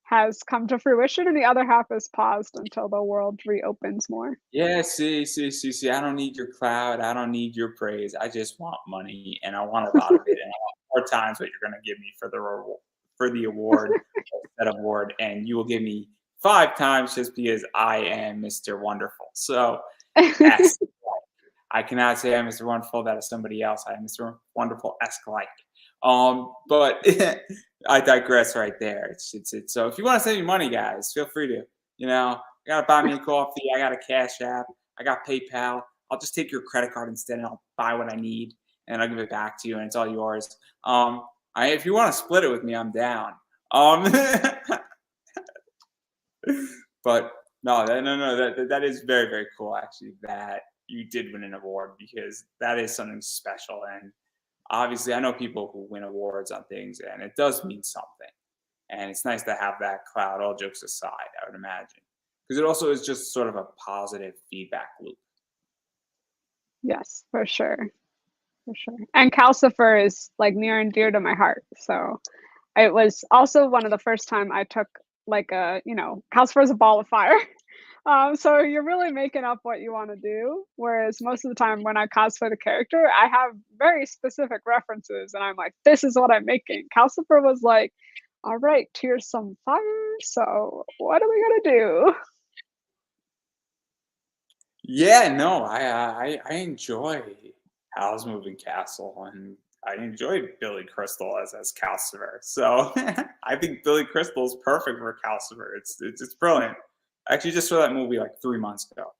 has come to fruition, and the other half is paused until the world reopens more. Yeah, see. I don't need your cloud. I don't need your praise. I just want money, and I want a lot of it, and I want 4 times what you're going to give me for the award, that award, and you will give me 5 times just because I am Mr. Wonderful. So yes, I cannot say I'm Mr. Wonderful. That is somebody else. I am Mr. Wonderful-esque like. But I digress right there. It's so if you want to send me money, guys, feel free to. You know, you gotta buy me a coffee. I got a Cash App. I got PayPal. I'll just take your credit card instead, and I'll buy what I need, and I'll give it back to you, and it's all yours. If you want to split it with me, I'm down. Um, but no, that is very, very cool. Actually, that you did win an award because that is something special. And obviously, I know people who win awards on things, and it does mean something. And it's nice to have that cloud. All jokes aside, I would imagine, because it also is just sort of a positive feedback loop. Yes, for sure. For sure. And Calcifer is like near and dear to my heart. So it was also one of the first time I took like Calcifer is a ball of fire. So you're really making up what you want to do. Whereas most of the time when I cosplay the character, I have very specific references and I'm like, this is what I'm making. Calcifer was like, all right, here's some fire. So what are we gonna do? Yeah, no, I enjoy Howl's Moving Castle, and I enjoy Billy Crystal as Calcifer. So I think Billy Crystal is perfect for Calcifer. It's brilliant. I actually just saw that movie like 3 months ago.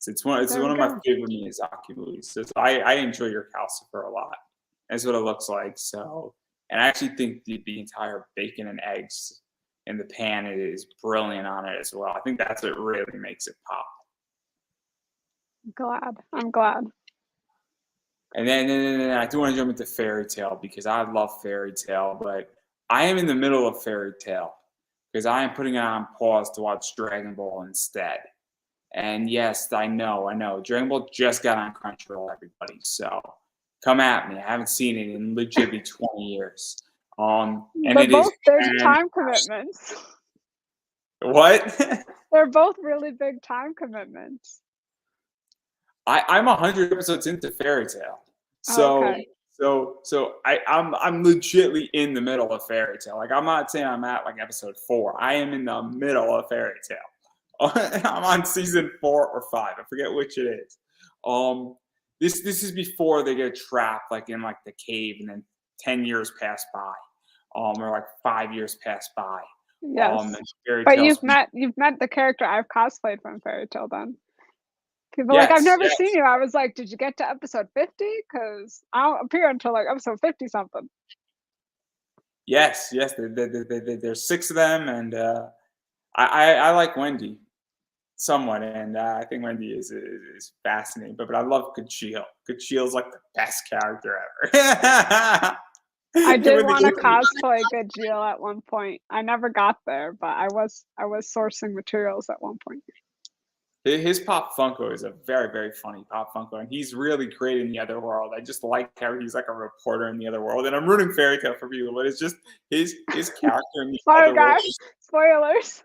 It's There one we of my go. favorite Miyazaki movies. So I enjoy your Calcifer a lot. That's what it looks like. So, and I actually think the entire bacon and eggs in the pan is brilliant on it as well. I think that's what really makes it pop. Glad. I'm glad. And then I do want to jump into Fairy Tale because I love Fairy Tale, but I am in the middle of Fairy Tale because I am putting it on pause to watch Dragon Ball instead. And yes, I know. Dragon Ball just got on Crunchyroll, everybody. So come at me. I haven't seen it in legitimately 20 years. And But it is both there's time commitments. what? They're both really big time commitments. I'm 100 episodes into Fairy Tale, Oh, so okay. I'm legitly in the middle of Fairy Tale. Like I'm not saying I'm at like episode 4. I am in the middle of Fairy Tale. I'm on season 4 or 5. I forget which it is. This is before they get trapped like in like the cave, and then 10 years pass by, or like 5 years pass by. Yes. And Fairy But Tale's you've met the character I've cosplayed from Fairy Tale then. People are like, I've yes, never seen yes. you. I was like, did you get to episode 50? Because I don't appear until like episode 50 something. Yes, yes, there's 6 of them, and I like Wendy somewhat, and I think Wendy is fascinating. But I love Kuchil. Kuchil's like the best character ever. I did With want to the- cosplay Gajeel at one point. I never got there, but I was sourcing materials at one point. his Pop Funko is a very, very funny Pop Funko, and he's really great in the other world. I just like how he's like a reporter in the other world, and I'm rooting Fairy Tale for people, but it's just his character in the Sorry other world guys, spoilers.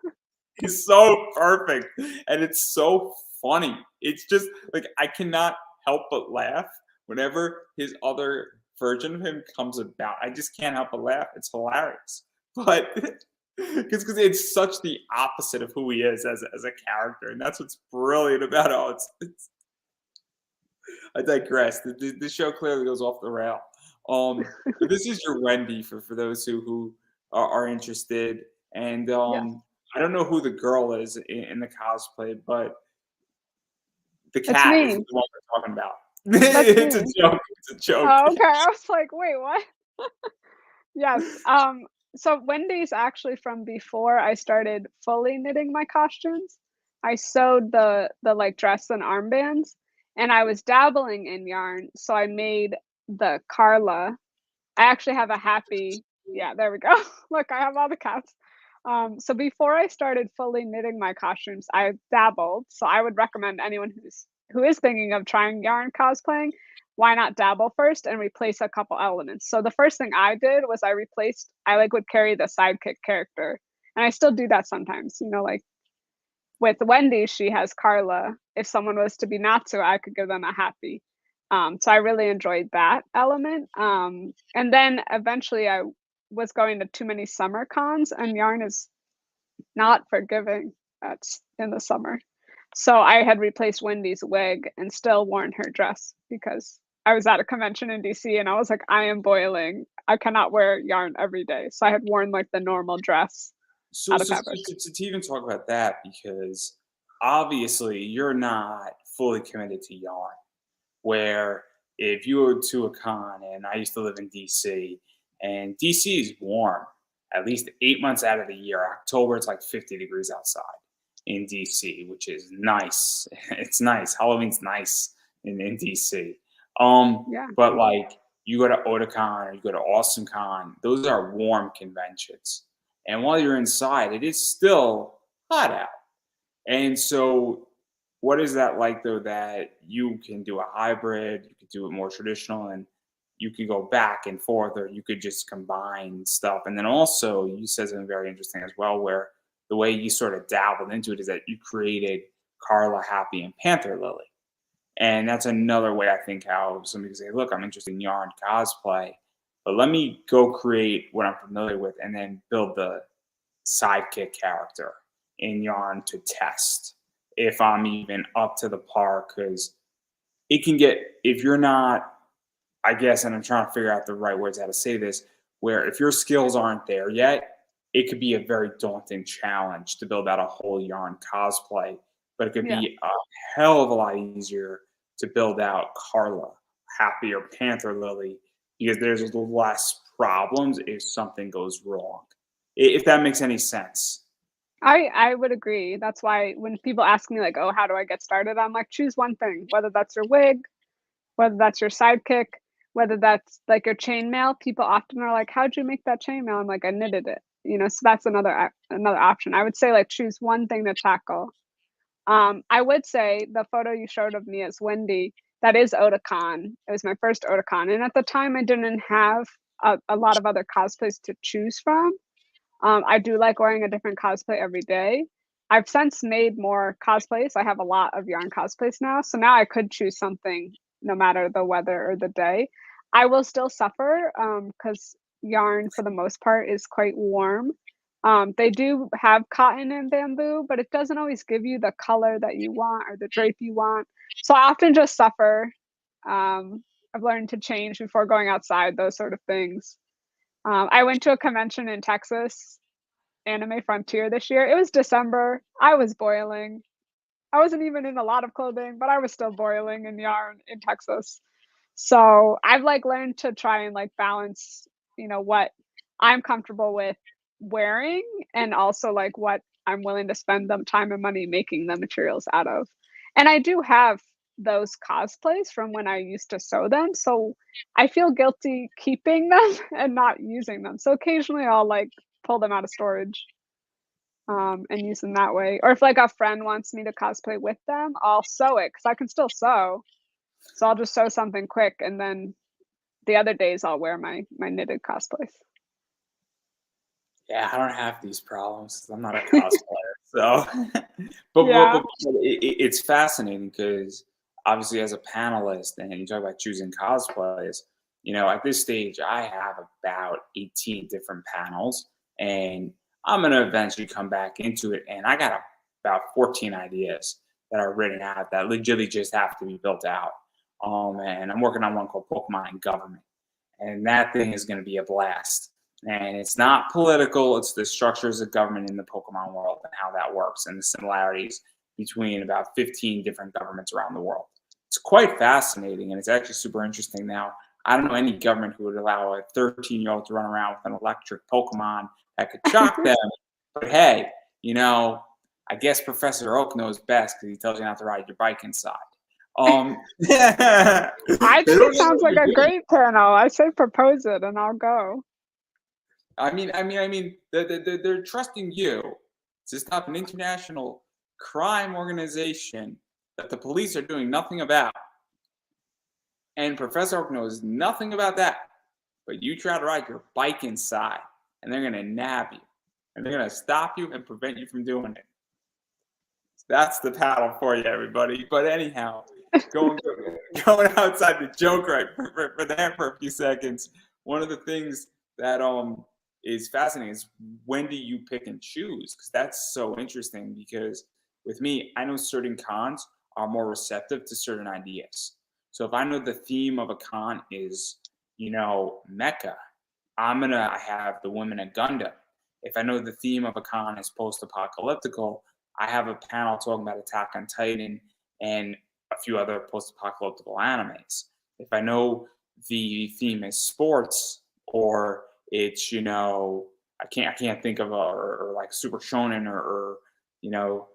is so perfect, and it's so funny. It's just like I cannot help but laugh whenever his other version of him comes about. I just can't help but laugh. It's hilarious, but because it's such the opposite of who he is as a character, and that's what's brilliant about it. I digress. The show clearly goes off the rail. But this is your Wendy for those who are interested, and Yes. I don't know who the girl is in the cosplay, but the It's cat is me. the one we're talking about. That's It's a me. joke. It's a joke. Oh, okay. I was like, wait, what? Yes. So Wendy's actually from before I started fully knitting my costumes. I sewed the like dress and armbands and I was dabbling in yarn. So I made the Carla. I actually have a happy, yeah, there we go. Look, I have all the cats. So before I started fully knitting my costumes, I dabbled. So I would recommend anyone who is thinking of trying yarn cosplaying, why not dabble first and replace a couple elements. So the first thing I did was I like would carry the sidekick character. And I still do that sometimes, like with Wendy, she has Carla. If someone was to be Natsu, I could give them a happy. So I really enjoyed that element. And then eventually I was going to too many summer cons, and yarn is not forgiving. That's in the summer. So I had replaced Wendy's wig and still worn her dress because I was at a convention in DC and I was like, I am boiling. I cannot wear yarn every day. So I had worn like the normal dress So, out of so, fabric. so to even talk about that, because obviously you're not fully committed to yarn. Where if you go to a con, and I used to live in DC, and DC is warm at least 8 months out of the year. October, it's like 50 degrees outside in DC, which is nice. It's nice. Halloween's nice in DC. Yeah. But like you go to Otakon or you go to AwesomeCon, those are warm conventions. And while you're inside, it is still hot out. And so, what is that like though? That you can do a hybrid, you could do it more traditional, and you could go back and forth, or you could just combine stuff. And then also, you said something very interesting as well, where the way you sort of dabbled into it is that you created Carla, Happy, and Panther Lily. And that's another way I think how somebody can say, look, I'm interested in yarn cosplay, but let me go create what I'm familiar with and then build the sidekick character in yarn to test if I'm even up to the par. Because it can get, if you're not, I guess, and I'm trying to figure out the right words how to say this, where if your skills aren't there yet, it could be a very daunting challenge to build out a whole yarn cosplay. But it could Yeah. be a hell of a lot easier to build out Carla, Happy, or Panther Lily, because there's less problems if something goes wrong. If that makes any sense. I would agree. That's why when people ask me like, "Oh, how do I get started?" I'm like, choose one thing, whether that's your wig, whether that's your sidekick, whether that's like your chainmail. People often are like, "How'd you make that chainmail?" I'm like, "I knitted it." So that's another option. I would say like choose one thing to tackle. I would say the photo you showed of me as Wendy, that is Otakon. It was my first Otakon, and at the time I didn't have a lot of other cosplays to choose from. I do like wearing a different cosplay every day. I've since made more cosplays. I have a lot of yarn cosplays now. So now I could choose something no matter the weather or the day. I will still suffer because yarn, for the most part, is quite warm. They do have cotton and bamboo, but it doesn't always give you the color that you want or the drape you want. So I often just suffer. I've learned to change before going outside, those sort of things. I went to a convention in Texas, Anime Frontier this year. It was December. I was boiling. I wasn't even in a lot of clothing, but I was still boiling in yarn in Texas. So I've like learned to try and like balance, what I'm comfortable with wearing and also like what I'm willing to spend the time and money making the materials out of. And I do have those cosplays from when I used to sew them. So I feel guilty keeping them and not using them. So occasionally I'll like pull them out of storage and use them that way. Or if like a friend wants me to cosplay with them, I'll sew it because I can still sew. So I'll just sew something quick, and then the other days I'll wear my knitted cosplays. Yeah, I don't have these problems 'cause I'm not a cosplayer. So, Yeah. but it's fascinating because obviously, as a panelist, and you talk about choosing cosplays, at this stage, I have about 18 different panels, and I'm gonna eventually come back into it, and I got about 14 ideas that are written out that legitimately just have to be built out. And I'm working on one called Pokemon and Government, and that thing is going to be a blast. And it's not political, it's the structures of government in the Pokemon world and how that works and the similarities between about 15 different governments around the world. It's quite fascinating and it's actually super interesting. Now, I don't know any government who would allow a 13-year-old to run around with an electric Pokemon that could shock them. But hey, I guess Professor Oak knows best because he tells you not to ride your bike inside. They I think don't it really sounds like a do it. great panel. I say propose it and I'll go. They're trusting you to stop an international crime organization that the police are doing nothing about. And Professor Oak knows nothing about that. But you try to ride your bike inside, and they're going to nab you. And they're going to stop you and prevent you from doing it. That's the paddle for you, everybody. But anyhow, going going outside the joke right for that for a few seconds. One of the things that is fascinating is when do you pick and choose? Because that's so interesting. Because with me, I know certain cons are more receptive to certain ideas. So if I know the theme of a con is, Mecha, I'm gonna have the women at Gundam. If I know the theme of a con is post-apocalyptical, I have a panel talking about Attack on Titan and a few other post-apocalyptical animes. If I know the theme is sports or it's I can't think of or like Super Shonen or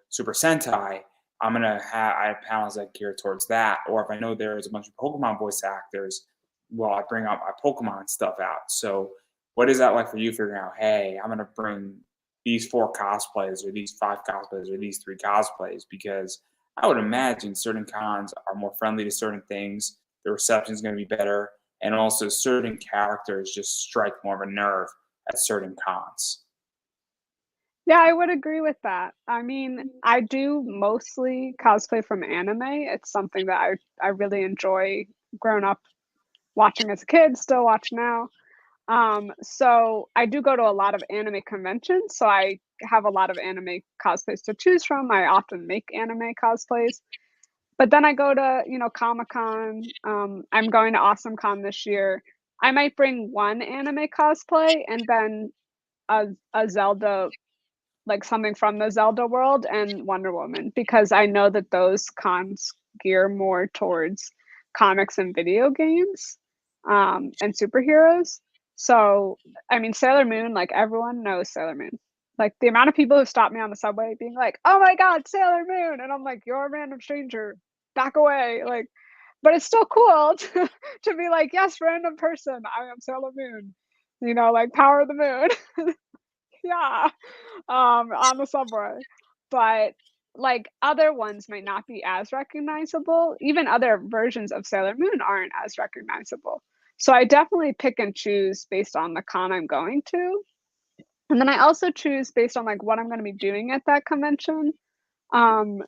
Super Sentai. I have panels that gear towards that. Or if I know there's a bunch of Pokemon voice actors, well, I bring up my Pokemon stuff out. So what is that like for you figuring out, hey, I'm gonna bring these 4 cosplays or these 5 cosplays or these 3 cosplays? Because I would imagine certain cons are more friendly to certain things, the reception is gonna be better, and also certain characters just strike more of a nerve at certain cons. Yeah, I would agree with that. I mean, I do mostly cosplay from anime. It's something that I really enjoy growing up watching as a kid, still watch now. So I do go to a lot of anime conventions, so I have a lot of anime cosplays to choose from. I often make anime cosplays. But then I go to, Comic-Con. I'm going to AwesomeCon this year. I might bring one anime cosplay and then a Zelda, like something from the Zelda world and Wonder Woman, because I know that those cons gear more towards comics and video games, and superheroes. So, I mean, Sailor Moon, like everyone knows Sailor Moon. Like the amount of people who stop me on the subway being like, "Oh my God, Sailor Moon!" and I'm like, "You're a random stranger. Back away!" Like, but it's still cool to be like, "Yes, random person, I am Sailor Moon." Like Power of the Moon. Yeah, on the subway. But, like, other ones might not be as recognizable. Even other versions of Sailor Moon aren't as recognizable. So I definitely pick and choose based on the con I'm going to. And then I also choose based on, like, what I'm gonna be doing at that convention.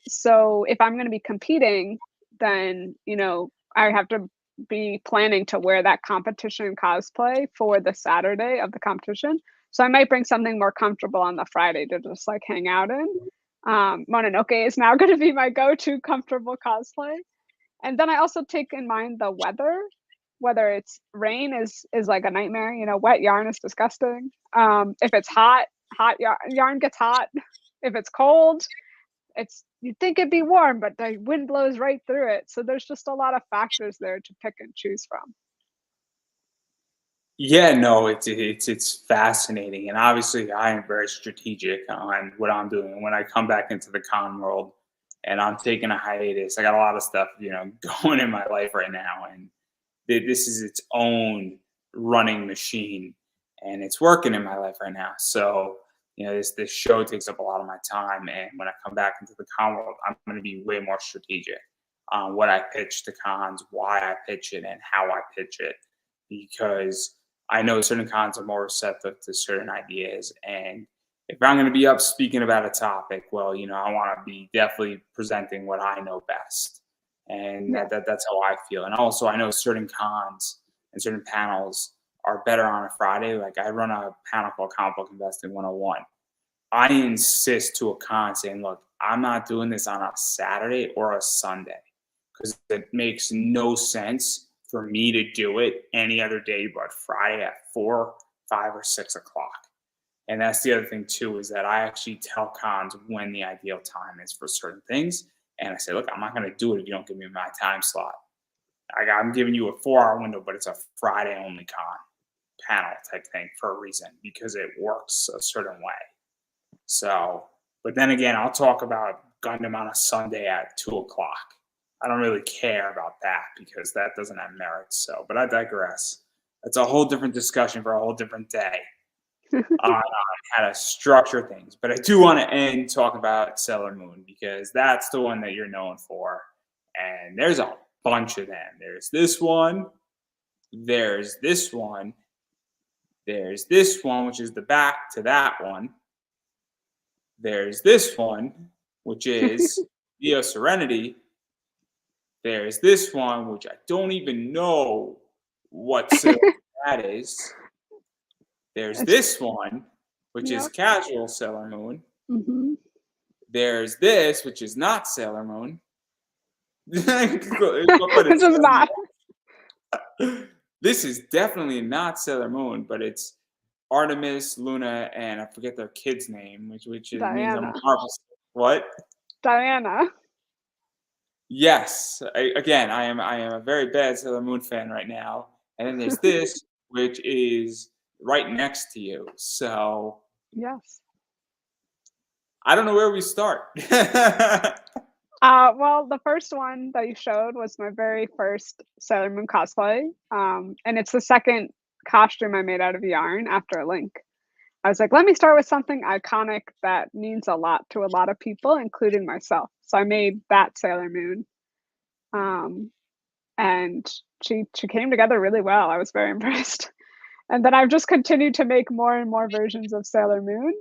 So if I'm gonna be competing, then, I have to be planning to wear that competition cosplay for the Saturday of the competition. So I might bring something more comfortable on the Friday to just like hang out in. Mononoke is now gonna be my go-to comfortable cosplay. And then I also take in mind the weather, whether it's rain is like a nightmare, wet yarn is disgusting. If it's hot, yarn gets hot. If it's cold, you'd think it'd be warm, but the wind blows right through it. So there's just a lot of factors there to pick and choose from. Yeah, no, it's fascinating, and obviously, I am very strategic on what I'm doing. When I come back into the con world, and I'm taking a hiatus, I got a lot of stuff, going in my life right now, and this is its own running machine, and it's working in my life right now. So, this show takes up a lot of my time, and when I come back into the con world, I'm going to be way more strategic on what I pitch to cons, why I pitch it, and how I pitch it, because I know certain cons are more receptive to certain ideas. And if I'm going to be up speaking about a topic, well, I want to be definitely presenting what I know best. And Yeah. that's how I feel. And also, I know certain cons and certain panels are better on a Friday. Like I run a panel called Comic Book Investing 101. I insist to a con saying, look, I'm not doing this on a Saturday or a Sunday because it makes no sense for me to do it any other day but Friday at 4, 5, or 6 o'clock. And that's the other thing too, is that I actually tell cons when the ideal time is for certain things. And I say, look, I'm not going to do it if you don't give me my time slot. I'm giving you a 4 hour window, but it's a Friday only con panel type thing for a reason because it works a certain way. So, but then again, I'll talk about Gundam on a Sunday at 2 o'clock. I don't really care about that because that doesn't have merit. So, but I digress. That's a whole different discussion for a whole different day on how to structure things. But I do want to end talking about Sailor Moon because that's the one that you're known for. And there's a bunch of them. There's this one, there's this one, there's this one, which is the back to that one. There's this one, which is Neo Serenity. There's this one, which I don't even know what Sailor that is. There's It's this one, which is yep. casual Sailor Moon. Mhm. There's this, which is not Sailor Moon. But It's it's just not this is definitely not Sailor Moon, but it's Artemis, Luna, and I forget their kid's name, means I'm a Diana. Marvel. What? Diana. Yes. Again, I am a very bad Sailor Moon fan right now. And then there's this, which is right next to you. So Yes. I don't know where we start. Well, the first one that you showed was my very first Sailor Moon cosplay, and it's the second costume I made out of yarn after a link. I was like, let me start with something iconic that means a lot to a lot of people, including myself. So I made that Sailor Moon, um, and she came together really well. I was very impressed. And then I've just continued to make more and more versions of Sailor Moon.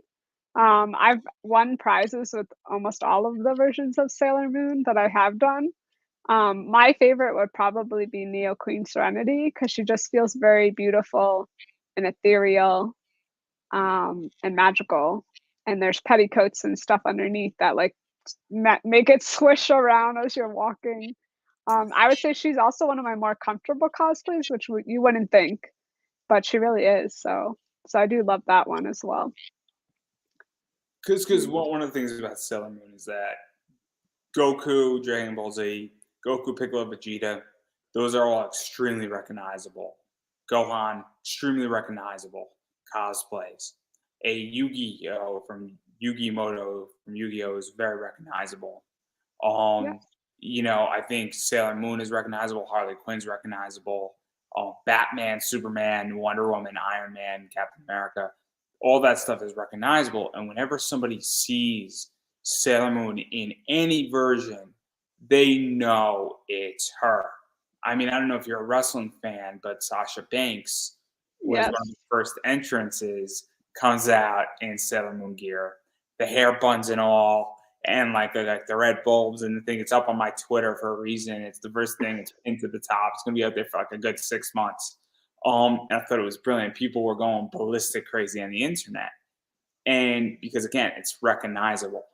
I've won prizes with almost all of the versions of Sailor Moon that I have done. My favorite would probably be Neo Queen Serenity because she just feels very beautiful and ethereal, and magical. And there's petticoats and stuff underneath that like make it swish around as you're walking. I would say she's also one of my more comfortable cosplays, which you wouldn't think, but she really is. So I do love that one as well. Because Mm. one of the things about Sailor Moon is that Goku, Dragon Ball Z, Goku, Piccolo, Vegeta, those are all extremely recognizable. Gohan, extremely recognizable cosplays. A Yu-Gi-Oh from Yu-Gi-Moto from Yu-Gi-Oh is very recognizable. Yeah, Um, I think Sailor Moon is recognizable, Harley Quinn's recognizable, Batman, Superman, Wonder Woman, Iron Man, Captain America, all that stuff is recognizable. And whenever somebody sees Sailor Moon in any version, they know it's her. I mean, I don't know if you're a wrestling fan, but Sasha Banks was one of yes, the first entrances, comes out in Sailor Moon gear, the hair buns and all, and like the red bulbs and the thing. It's up on my Twitter for a reason. It's the first thing. It's pinned to the top. It's gonna be out there for like a good 6 months. And I thought it was brilliant. People were going ballistic crazy on the internet, and because again, it's recognizable.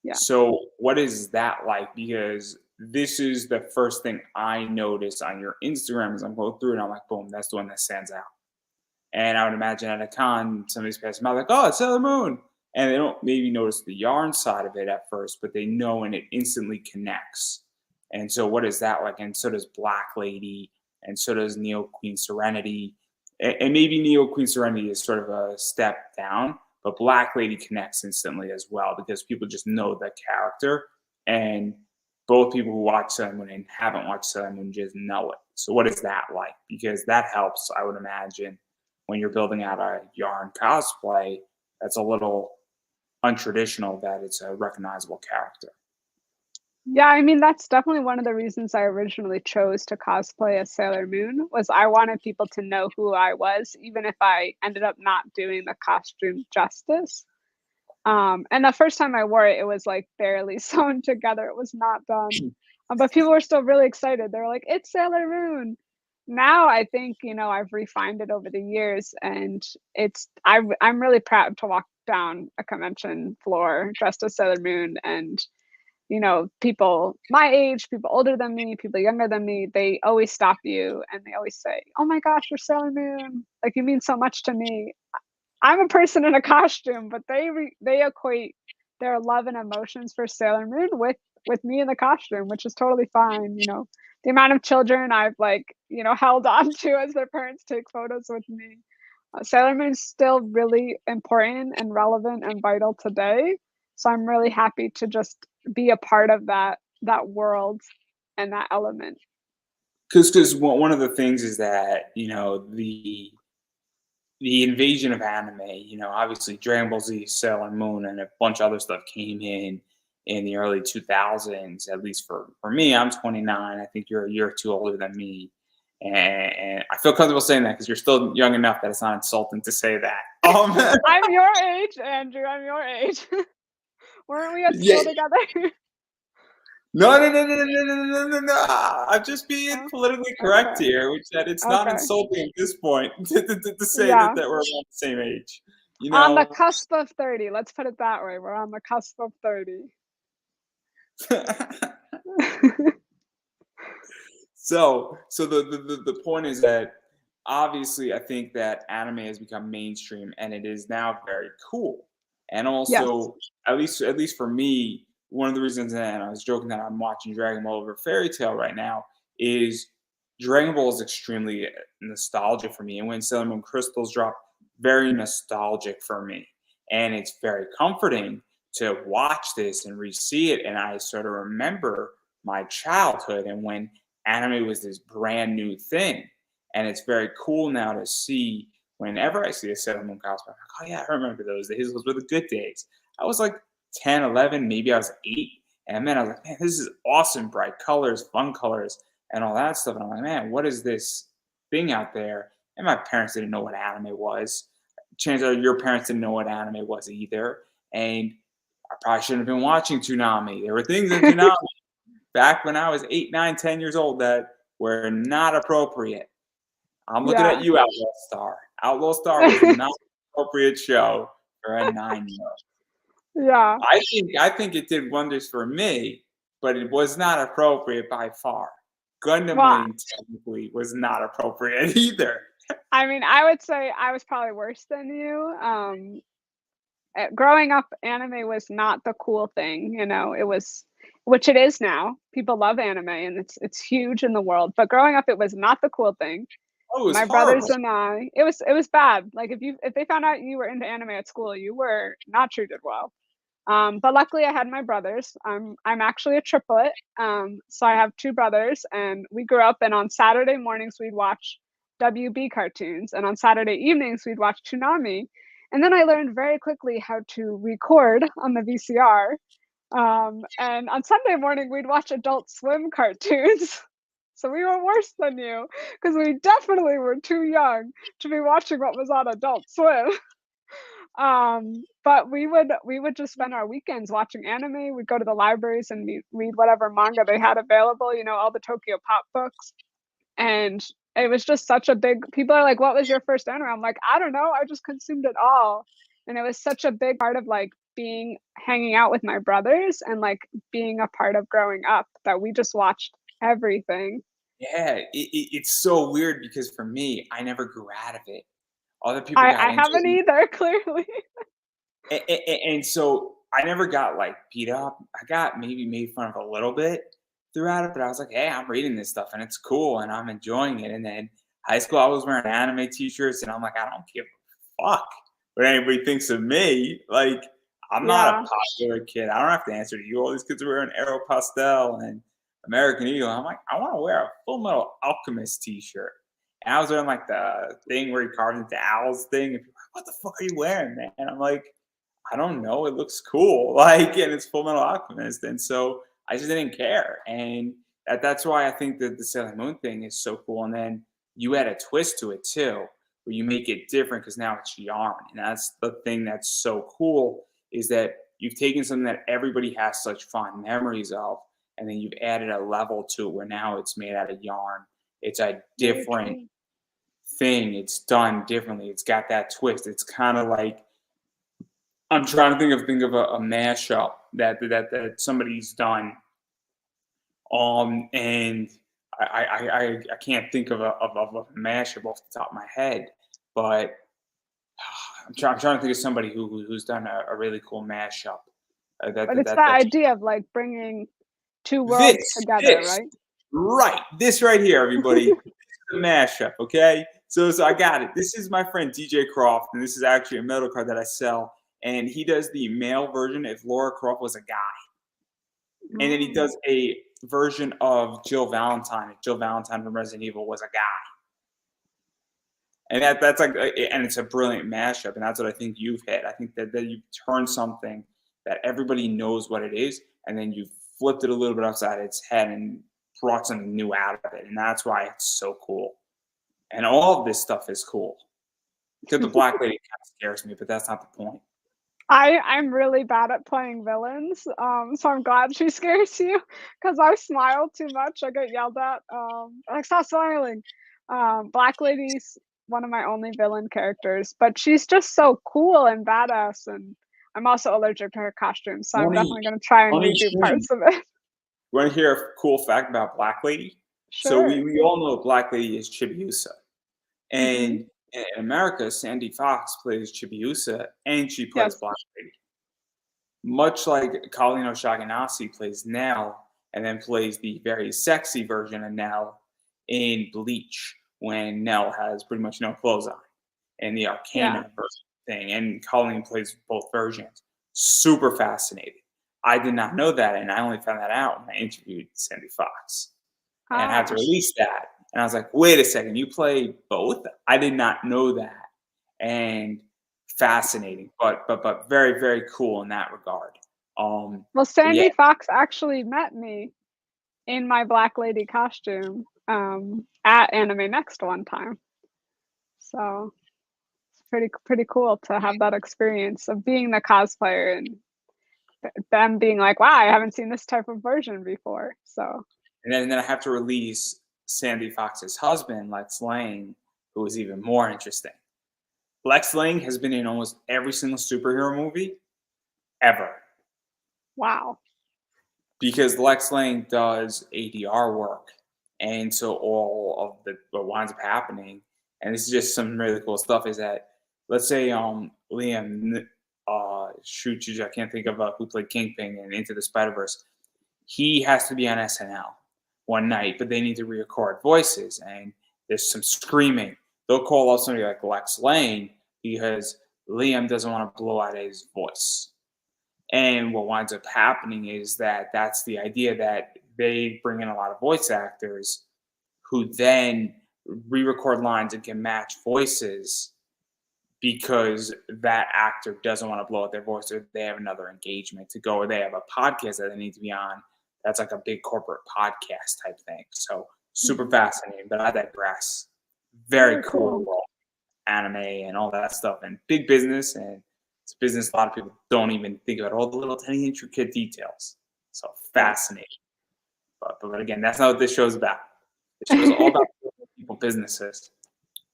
yeah. So, what is that like? Because this is the first thing I noticed on your Instagram as I'm going through, and I'm like, boom, that's the one that stands out. And I would imagine at a con, somebody's passing by, like, oh, it's Sailor Moon. And they don't maybe notice the yarn side of it at first, but they know and it instantly connects. And so, what is that like? And so does Black Lady, and so does Neo Queen Serenity. And maybe Neo Queen Serenity is sort of a step down, but Black Lady connects instantly as well because people just know the character. And both people who watch Sailor Moon and haven't watched Sailor Moon just know it. So, what is that like? Because that helps, I would imagine, when you're building out a yarn cosplay that's a little untraditional, that it's a recognizable character. Yeah, I mean, that's definitely one of the reasons I originally chose to cosplay as Sailor Moon was I wanted people to know who I was, even if I ended up not doing the costume justice. And the first time I wore it, it was like barely sewn together. It was not done. But people were still really excited. They were like, "It's Sailor Moon." Now I think, I've refined it over the years and I'm really proud to walk down a convention floor dressed as Sailor Moon and people my age, people older than me, people younger than me, they always stop you and they always say, "Oh my gosh, you're Sailor Moon. Like you mean so much to me." I'm a person in a costume, but they equate their love and emotions for Sailor Moon with me in the costume, which is totally fine. The amount of children I've held on to as their parents take photos with me. Sailor Moon's still really important and relevant and vital today. So I'm really happy to just be a part of that world and that element. Because one of the things is that the invasion of anime, obviously Dragon Ball Z, Sailor Moon, and a bunch of other stuff came in the early 2000s. At least for me, I'm 29. I think you're a year or two older than me, and I feel comfortable saying that because you're still young enough that it's not insulting to say that. I'm your age, Andrew. I'm your age. Weren't we at Yeah, school together? No, no, no, no, no, no, no, no, no, no. I'm just being Oh, politically correct okay, here, which that it's not okay. insulting at this point to say that, Yeah. that we're about the same age. You On the know? cusp of 30, let's put it that way, we're on the cusp of 30. So the point is that obviously I think that anime has become mainstream and it is now very cool. And Yes. also, at least for me, one of the reasons, and I was joking that I'm watching Dragon Ball over Fairy Tale right now, is Dragon Ball is extremely nostalgic for me. And when Sailor Moon Crystals dropped, very nostalgic for me. And it's very comforting to watch this and re-see it. And I sort of remember my childhood and when anime was this brand new thing. And it's very cool now to see whenever I see a Sailor Moon cosplay, I'm like, oh yeah, I remember those days. Those were the good days. I was like 10, 11, maybe I was 8. And man, I was like, man, this is awesome. Bright colors, fun colors, and all that stuff. And I'm like, man, what is this thing out there? And my parents didn't know what anime was. Chances are your parents didn't know what anime was either. And I probably shouldn't have been watching Toonami. There were things in Toonami back when I was 8, 9, 10 years old that were not appropriate. I'm looking at Yeah. you, Outlaw Star. Outlaw Star was not an appropriate show for a 9-year-old. Yeah. I think it did wonders for me, but it was not appropriate by far. Gundam Well, Wing technically was not appropriate either. I mean, I would say I was probably worse than you. Growing up, anime was not the cool thing, you know, it was, which it is now. People love anime and it's huge in the world, but growing up, it was not the cool thing. Oh, it was My horrible. brothers and I, it was bad. Like if they found out you were into anime at school, you were not treated well. But luckily, I had my brothers. I'm actually a triplet, so I have two brothers, and we grew up. And on Saturday mornings, we'd watch WB cartoons, and on Saturday evenings, we'd watch Toonami. And then I learned very quickly how to record on the VCR. And on Sunday morning, we'd watch Adult Swim cartoons. So we were worse than you because we definitely were too young to be watching what was on Adult Swim. But we would just spend our weekends watching anime. We'd go to the libraries and read whatever manga they had available, you know, all the Tokyo Pop books. And it was just such a big people are like, "What was your first anime?" I'm like, "I don't know. I just consumed it all." And it was such a big part of like being hanging out with my brothers and like being a part of growing up that we just watched everything. Yeah, it's so weird because for me, I never grew out of it. Other people got I into haven't it. either, clearly. And so I never got like beat up. I got maybe made fun of a little bit throughout it, but I was like, hey, I'm reading this stuff and it's cool and I'm enjoying it. And then high school, I was wearing anime t-shirts and I'm like, I don't give a fuck what anybody thinks of me. Like, I'm not a Yeah. popular kid. I don't have to answer to you. All these kids are wearing Aeropostale and American Eagle. I'm like, I want to wear a Full Metal Alchemist t-shirt. And I was wearing like the thing where he carved into owls thing. And people are like, what the fuck are you wearing, man? And I'm like, I don't know, it looks cool, like, and it's Full Metal Alchemist, and so I just didn't care, and that's why I think that the Sailor Moon thing is so cool. And then you add a twist to it too, where you make it different because now it's yarn, and that's the thing that's so cool is that you've taken something that everybody has such fond memories of, and then you've added a level to it where now it's made out of yarn. It's a Very different true. thing. It's done differently. It's got that twist. It's kind of like I'm trying to think of a mashup that somebody's done. And I can't think of a mashup off the top of my head, but I'm trying to think of somebody who's done a really cool mashup. But it's that That's idea of like bringing two worlds together, this right? right this right here, everybody. This is a mashup, okay? So I got it. This is my friend DJ Croft, and this is actually a metal card that I sell. And he does the male version if Laura Croft was a guy. And then he Oh, does a version of Jill Valentine if Jill Valentine from Resident Evil was a guy. And that's like, and it's a brilliant mashup. And that's what I think you've hit. I think that you turn something that everybody knows what it is, and then you flipped it a little bit upside its head and brought something new out of it. And that's why it's so cool. And all of this stuff is cool. Because the black lady kind of scares me, but that's not the point. I'm really bad at playing villains, so I'm glad she scares you because I smile too much. I get yelled at, like, "Stop smiling." Black Lady's one of my only villain characters, but she's just so cool and badass, and I'm also allergic to her costume, so I'm Funny, definitely gonna try and funny redo stream. parts of it. You want to hear a cool fact about Black Lady? So we, Sure. we all know Black Lady is Chibiusa. Mhm. And in America, Sandy Fox plays Chibiusa and she plays Yes. Black Lady. Much like Colleen O'Shaughnessy plays Nell and then plays the very sexy version of Nell in Bleach when Nell has pretty much no clothes on in the Yeah. Arcana version thing. And Colleen plays both versions. Super fascinating. I did not know that, and I only found that out when I interviewed Sandy Fox. And I had to Ah. release that. And I was like, wait a second, you play both? I did not know that. And fascinating, but very, very cool in that regard. Well, But yeah, Sandy Fox actually met me in my Black Lady costume, at Anime Next one time. So, it's pretty cool to have that experience of being the cosplayer and them being like, "Wow, I haven't seen this type of version before." So, and then I have to release Sandy Fox's husband, Lex Lang, who is even more interesting. Lex Lang has been in almost every single superhero movie ever. wow. Because Lex Lang does ADR work, and so all of what winds up happening, and this is just some really cool stuff, is that let's say Liam shoot, I can't think of who played Kingpin in Into the Spider Verse. He has to be on SNL one night, but they need to re-record voices, and there's some screaming. They'll call up somebody like Lex Lang because Liam doesn't want to blow out his voice. And what winds up happening is that that's the idea, that they bring in a lot of voice actors who then re-record lines and can match voices because that actor doesn't want to blow out their voice, or they have another engagement to go, or they have a podcast that they need to be on. That's like a big corporate podcast type thing. So super Mhm. fascinating, but I digress. Very Very cool cool. world, anime and all that stuff, and big business, and it's business a lot of people don't even think about all the little tiny intricate details. So Yes. fascinating. But again, that's not what this show's about. This show's all about people businesses.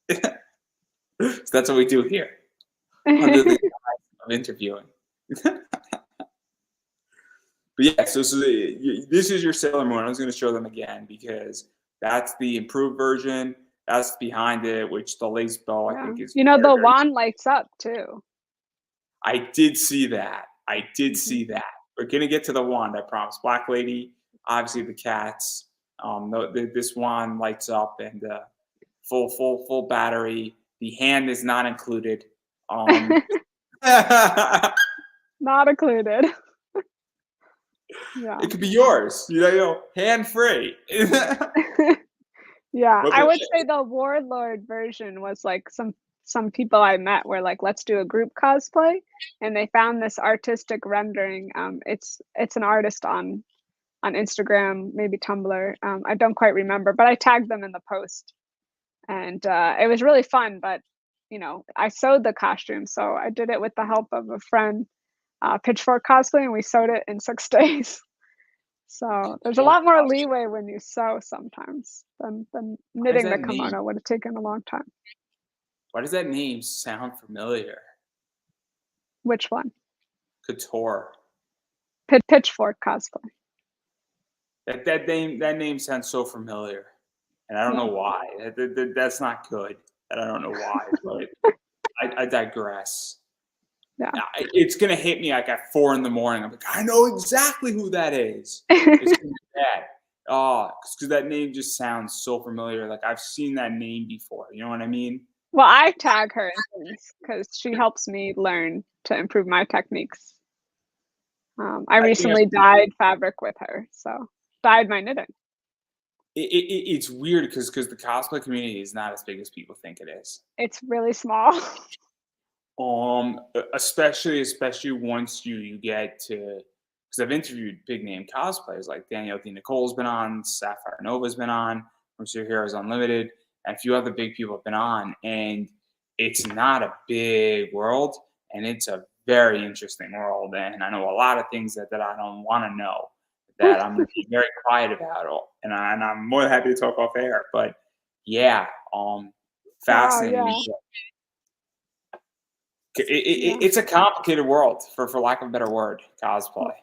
So that's what we do here under the guise of interviewing. But yeah, so this is your Sailor Moon. I was going to show them again because that's the improved version. That's behind it, which the lace bow I Yeah. think is You know, very, the very. wand lights up too. I did see that. I did Mhm. see that. We're gonna get to the wand. I promise. Black Lady, obviously the cats. This wand lights up and full battery. The hand is not included. Um, it Not included. Yeah. could be yours. Hand free. Yeah, but, I but would say the Warlord version was like some people I met were like, "Let's do a group cosplay," and they found this artistic rendering. It's an artist on Instagram, maybe Tumblr. I don't quite remember, but I tagged them in the post, and it was really fun. But I sewed the costume, so I did it with the help of a friend, Pitchfork Cosplay, and we sewed it in 6 days. So there's a Or lot more costume. leeway when you sew sometimes than Why does knitting the that name? kimono would have taken a long time. Why does that name sound familiar? Which one? Couture. Pitchfork cosplay. That name sounds so familiar, and I don't know Yeah. why. That's not good, and I don't know why. But I digress. Yeah. It's gonna hit me like at 4 in the morning. I'm like, I know exactly who that is. It's gonna be bad. Oh, because that name just sounds so familiar. Like I've seen that name before. You know what I mean? Well, I tag her in things because she helps me learn to improve my techniques. I I think recently dyed fabric with her, so dyed my knitting. it's weird because the cosplay community is not as big as people think it is. It's really small. Especially once you get to, because I've interviewed big name cosplayers like Danielle D. Nicole's been on, Sapphire Nova's been on from Superheroes Unlimited, and a few other big people have been on, and it's not a big world, and it's a very interesting world, and I know a lot of things that I don't want to know that I'm going to be very quiet about, and I'm more than happy to talk off air. But yeah, Wow, fascinating. yeah, yeah. It's a complicated world, for lack of a better word, cosplay.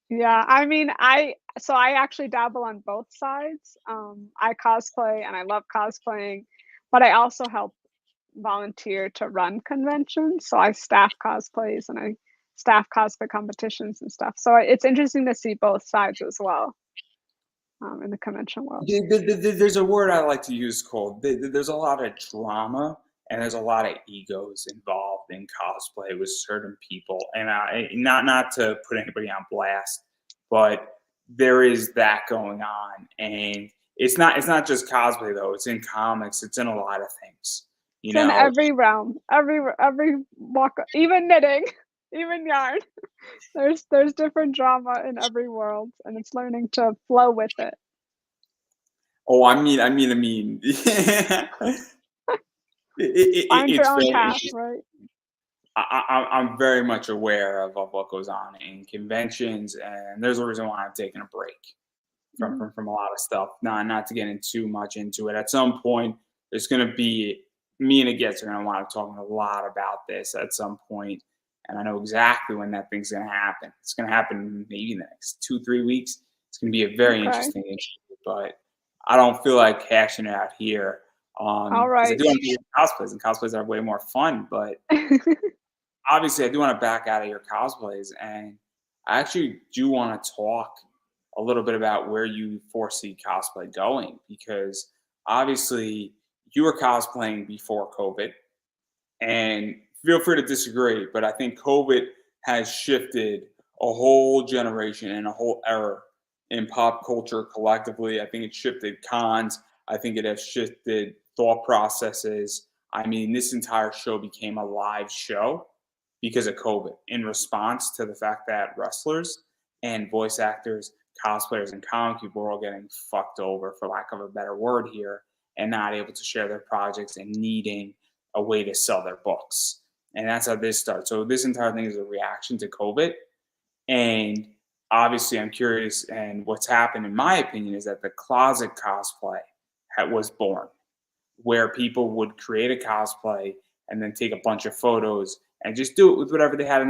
Yeah, I mean, I actually dabble on both sides. I cosplay and I love cosplaying, but I also help volunteer to run conventions. So I staff cosplays and I staff cosplay competitions and stuff. So it's interesting to see both sides as well, in the convention world. There's a word I like to use called there's a lot of drama and there's a lot of egos involved in cosplay with certain people, and not to put anybody on blast, but there is that going on, and it's not just cosplay though. It's in comics. It's in a lot of things. You It's in know, every realm, every walk, even knitting, even yarn. There's different drama in every world, and it's learning to flow with it. oh, I mean. Find your It's own very path, interesting. right? I'm very much aware of what goes on in conventions, and there's a reason why I'm taking a break Mhm. from a lot of stuff. Not to get in too much into it. At some point, there's going to be me and a guest are going to want to talk a lot about this at some point, and I know exactly when that thing's going to happen. It's going to happen maybe in the next 2-3 weeks. It's going to be a very Okay. interesting issue, but I don't feel like hashing it out here All because I right. do want to do cosplays, and cosplays are way more fun, but obviously I do want to back out of your cosplays, and I actually do want to talk a little bit about where you foresee cosplay going, because obviously you were cosplaying before COVID, and feel free to disagree, but I think COVID has shifted a whole generation and a whole era in pop culture collectively. I think it shifted cons. I think it has shifted thought processes. I mean, this entire show became a live show because of COVID in response to the fact that wrestlers and voice actors, cosplayers, and comic people were all getting fucked over, for lack of a better word here, and not able to share their projects and needing a way to sell their books. And that's how this starts. So this entire thing is a reaction to COVID. And obviously, I'm curious. And what's happened, in my opinion, is that the closet cosplay was born, where people would create a cosplay and then take a bunch of photos and just do it with whatever they had in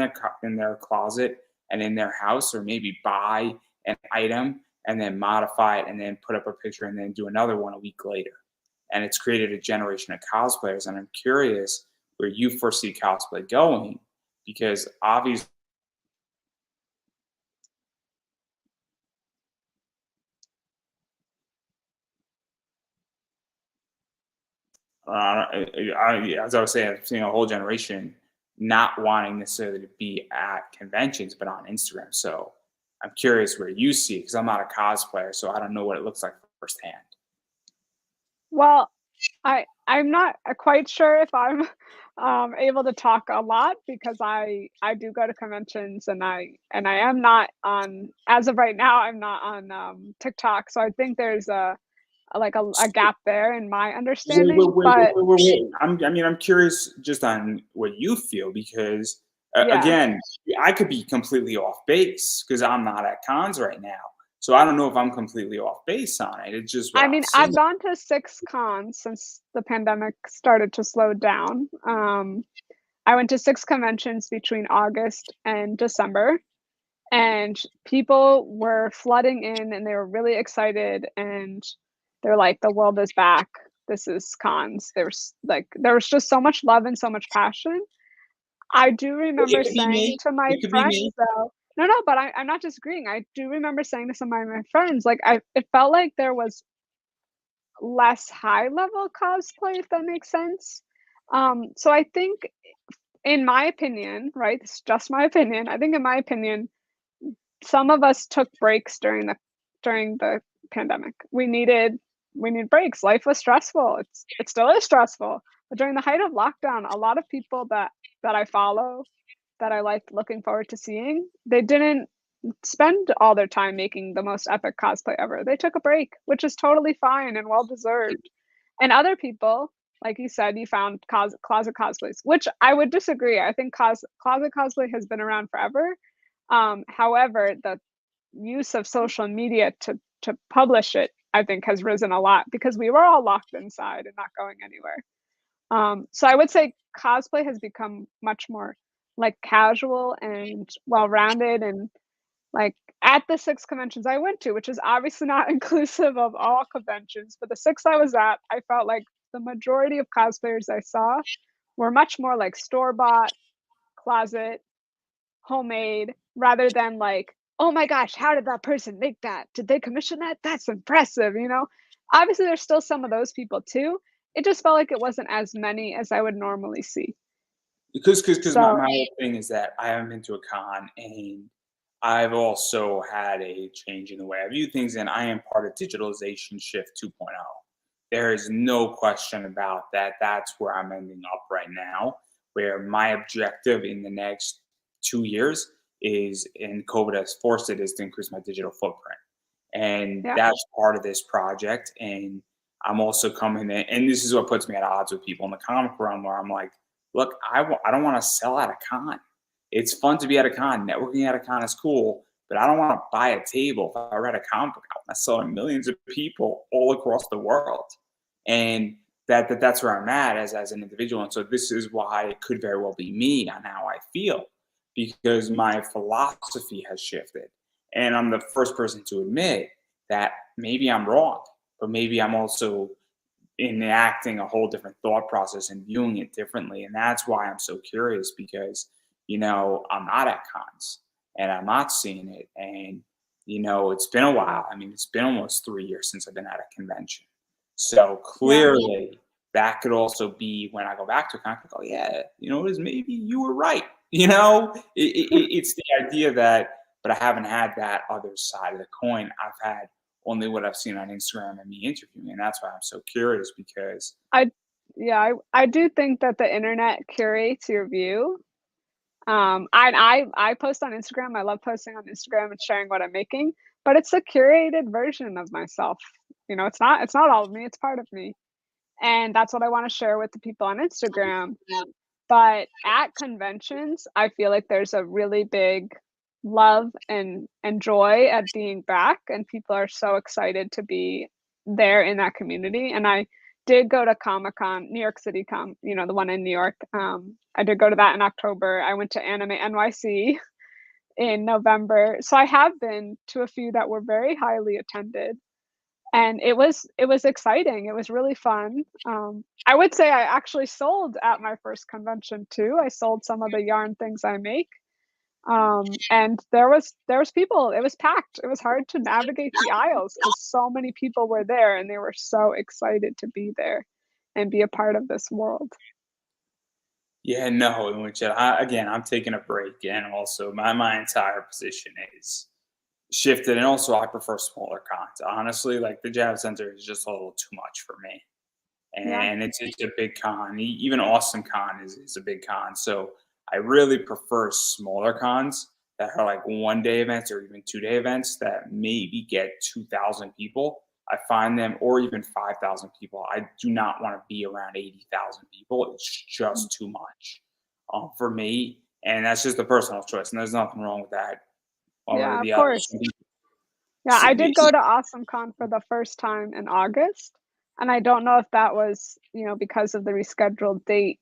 their closet and in their house, or maybe buy an item and then modify it and then put up a picture and then do another one a week later. And it's created a generation of cosplayers. And I'm curious where you foresee cosplay going, because obviously, as I was saying, I've seen a whole generation not wanting necessarily to be at conventions, but on Instagram. So I'm curious where you see it, because I'm not a cosplayer, so I don't know what it looks like firsthand. Well, I'm not quite sure if I'm able to talk a lot because I do go to conventions and I am not on, as of right now. I'm not on TikTok, so I think there's a gap there in my Wait, understanding. wait, wait, wait, But wait, wait, wait. I'm curious just on what you feel, because yeah, again, I could be completely off base because I'm not at cons right now. So I don't know if I'm completely off base on it. It's just what I I'm mean, I've seeing. gone to 6 cons since the pandemic started to slow down. I went to 6 conventions between August and December, and people were flooding in and they were really excited, and they're like, "The world is back. This is cons." There was just so much love and so much passion. I do remember It could be saying me. to my It could be friends me. though, no, but I'm not disagreeing. I do remember saying to some of my friends, like, it felt like there was less high level cosplay, if that makes sense. So I think, in my opinion, right, it's just my opinion. I think, in my opinion, some of us took breaks during the pandemic. We need breaks. Life was stressful. It still is stressful. But during the height of lockdown, a lot of people that I follow, that I like looking forward to seeing, they didn't spend all their time making the most epic cosplay ever. They took a break, which is totally fine and well deserved. And other people like you said, you found closet cosplays, which I would disagree. I think closet cosplay has been around forever. However, the use of social media to publish it, I think, has risen a lot because we were all locked inside and not going anywhere. So I would say cosplay has become much more like casual and well-rounded, and like at the six conventions I went to, which is obviously not inclusive of all conventions, but the six I was at, I felt like the majority of cosplayers I saw were much more like store-bought, closet, homemade, rather than like, oh my gosh, how did that person make that? Did they commission that? That's impressive, you know? Obviously, there's still some of those people too. It just felt like it wasn't as many as I would normally see. Because my So, whole thing is that I haven't been to a con, and I've also had a change in the way I view things, and I am part of digitalization shift 2.0. There is no question about that. That's where I'm ending up right now, where my objective in the next 2 years is, and COVID has forced it, is to increase my digital footprint. And yeah, that's part of this project. And I'm also coming in, and this is what puts me at odds with people in the comic realm, where I'm like, look, I don't want to sell at a con. It's fun to be at a con. Networking at a con is cool, but I don't want to buy a table. If I read a comic book, I want to sell to millions of people all across the world. And that's where I'm at as an individual. And so this is why it could very well be me on how I feel, because my philosophy has shifted. And I'm the first person to admit that maybe I'm wrong, but maybe I'm also enacting a whole different thought process and viewing it differently. And that's why I'm so curious, because, I'm not at cons and I'm not seeing it. And, it's been a while. I mean, it's been almost 3 years since I've been at a convention. So yeah, clearly that could also be when I go back to a con, I go, yeah, it is, maybe you were right. It's the idea that, but I haven't had that other side of the coin. I've had only what I've seen on Instagram and me interviewing. And that's why I'm so curious, because I yeah, I do think that the internet curates your view. I post on Instagram. I love posting on Instagram and sharing what I'm making, but it's a curated version of myself. It's not all of me, it's part of me. And that's what I want to share with the people on Instagram. But at conventions, I feel like there's a really big love and joy at being back, and people are so excited to be there in that community. And I did go to Comic-Con, New York City the one in New York. I did go to that in October. I went to Anime NYC in November. So I have been to a few that were very highly attended, and it was exciting. It was really fun. I would say I actually sold at my first convention too. I sold some of the yarn things I make. And there was people. It was packed. It was hard to navigate the aisles because so many people were there and they were so excited to be there and be a part of this world. yeah, no, in which again, I'm taking a break, and also my entire position is shifted. And also I prefer smaller cons. Honestly, like the Jazz Center is just a little too much for me. Yeah. And it's a big con. Even Awesome Con is a big con. So I really prefer smaller cons that are like 1 day events or even 2 day events that maybe get 2,000 people. I find them, or even 5,000 people. I do not want to be around 80,000 people. It's Mm. just too much for me. And that's just a personal choice. And there's nothing wrong with that, one way or Yeah, of the other. course. Yeah, I did go to AwesomeCon for the first time in August, and I don't know if that was, because of the rescheduled date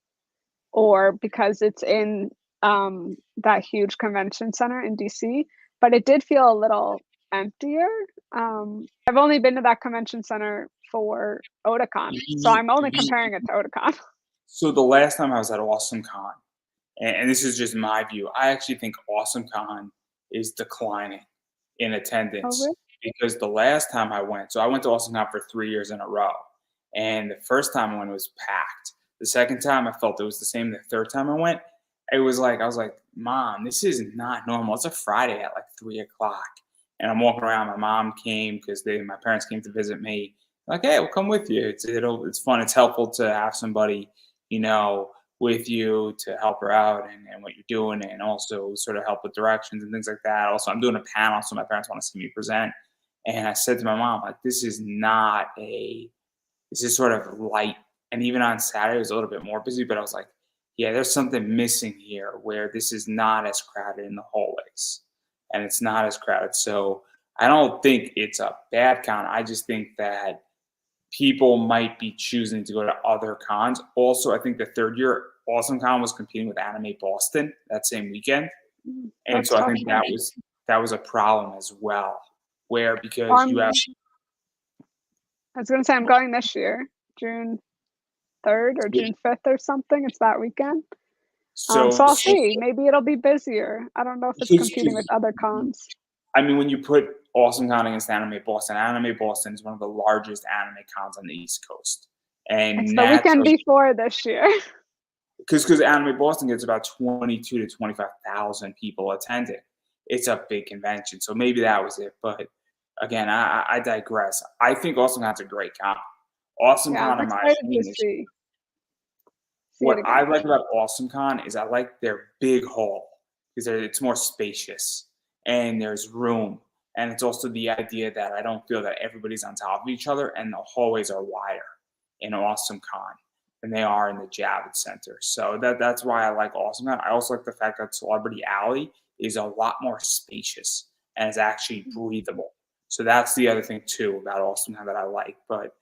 or because it's in that huge convention center in DC, but it did feel a little emptier. I've only been to that convention center for Otakon, so I'm only comparing it to Otakon. So the last time I was at Awesome Con, and this is just my view, I actually think Awesome Con is declining in Oh, attendance, really? because the last time I went, so I went to Awesome Con for 3 years in a row, and the first time I went, it was packed. The second time I felt it was the same. The third time I went, it was like, I was like, Mom, this is not normal. It's a Friday at like 3 o'clock. And I'm walking around. My mom came because my parents came to visit me. Like, hey, we'll come with you. It's fun. It's helpful to have somebody, you know, with you to help her out and what you're doing, and also sort of help with directions and things like that. Also, I'm doing a panel, so my parents want to see me present. And I said to my mom, like, this is sort of light And even on Saturday, it was a little bit more busy, but I was like, yeah, there's something missing here where this is not as crowded in the hallways and it's not as crowded. So I don't think it's a bad con. I just think that people might be choosing to go to other cons. Also, I think the third year Awesome Con was competing with Anime Boston that same weekend. And That's so I tough. think that was a problem as well, where Well, because you have I was gonna say I'm going this year, June 3rd or June 5th or something. It's that weekend. So so I'll see. Maybe it'll be busier. I don't know if it's competing with other cons. I mean, when you put Awesome Con against Anime Boston is one of the largest anime cons on the East Coast, It's and the that's weekend before this year. because Anime Boston gets about 22 to 25,000 people attending. It's a big convention, so maybe that was it. But again, I digress. I think Awesome Con's a great con. Awesome Yeah, I'm Con, in my excited to opinion, is see it what I again. like about Awesome Con is I like their big hall because it's more spacious and there's room. And it's also the idea that I don't feel that everybody's on top of each other and the hallways are wider in Awesome Con than they are in the Javits Center. So that's why I like Awesome Con. I also like the fact that Celebrity Alley is a lot more spacious and is actually breathable. So that's the other thing too about Awesome Con that I like. But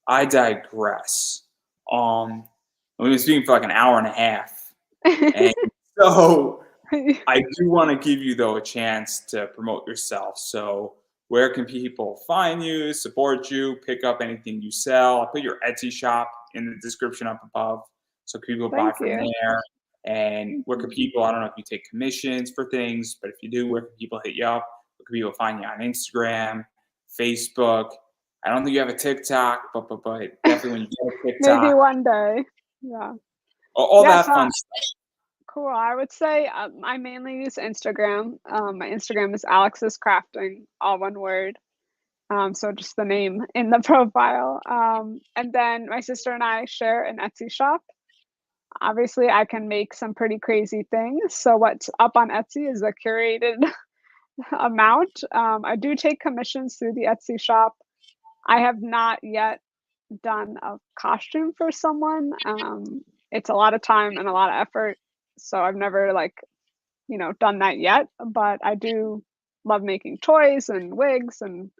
I digress. We've been speaking for like an hour and a half. And so I do want to give you, though, a chance to promote yourself. So where can people find you, support you, pick up anything you sell? I'll put your Etsy shop in the description up above so people buy Thank from you. there. And where can people, I don't know if you take commissions for things, but if you do, where can people hit you up? Where can people find you on Instagram, Facebook? I don't think you have a TikTok, but definitely when you get a Maybe TikTok, one day. Yeah. all Yeah, that so fun stuff. cool. I would say I mainly use Instagram. My Instagram is Alex's Crafting, all one word. So just the name in the profile. And then my sister and I share an Etsy shop. Obviously, I can make some pretty crazy things. So what's up on Etsy is a curated amount. I do take commissions through the Etsy shop. I have not yet done a costume for someone. It's a lot of time and a lot of effort. So I've never done that yet, but I do love making toys and wigs and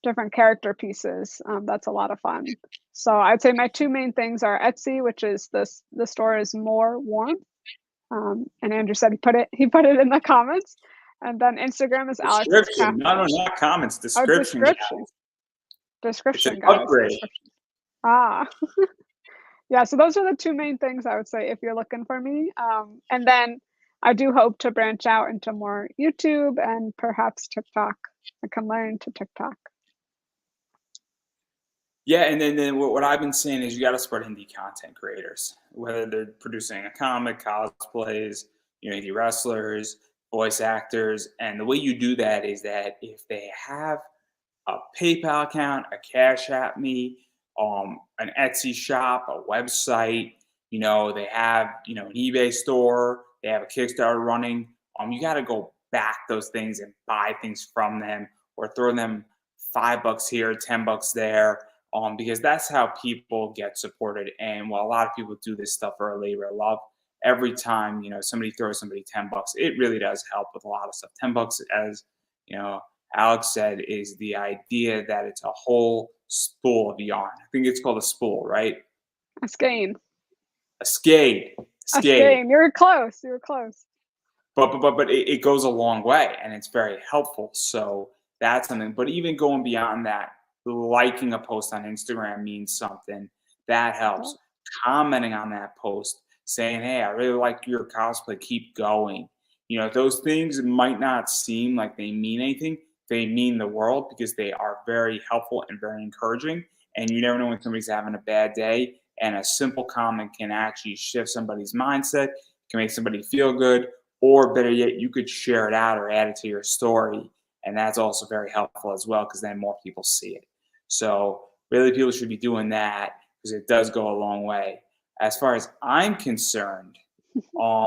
different character pieces. That's a lot of fun. So I'd say my two main things are Etsy, which is the store is More Warmth. And Andrew said he put it in the comments. And then Instagram is Alex's Description. No, Crafting. no, not comments. Oh, Description. description. It's an Description, guys. upgrade. Description. Ah. Yeah, so those are the two main things I would say if you're looking for me. And then I do hope to branch out into more YouTube and perhaps TikTok. I can learn to TikTok. Yeah, and then what I've been saying is you got to support indie content creators, whether they're producing a comic, cosplays, indie wrestlers, voice actors, and the way you do that is that if they have a PayPal account, a Cash App Me, an Etsy shop, a website, they have an eBay store, they have a Kickstarter running. You got to go back those things and buy things from them or throw them $5 here, $10 there, because that's how people get supported. And while a lot of people do this stuff for a labor of love, every time somebody throws somebody $10, it really does help with a lot of stuff. $10, as Alex said, is the idea that it's a whole spool of yarn. I think it's called a spool, right? A skein. A skein. A Skein. skein. You were close. You were close. But it goes a long way and it's very helpful. So that's something. But even going beyond that, liking a post on Instagram means something. That helps. Oh, Commenting on that post, saying, "Hey, I really like your cosplay. Keep going." Those things might not seem like they mean anything. They mean the world because they are very helpful and very encouraging. And you never know when somebody's having a bad day. And a simple comment can actually shift somebody's mindset, can make somebody feel good, or better yet, you could share it out or add it to your story. And that's also very helpful as well because then more people see it. So really people should be doing that because it does go a long way. As far as I'm concerned, um,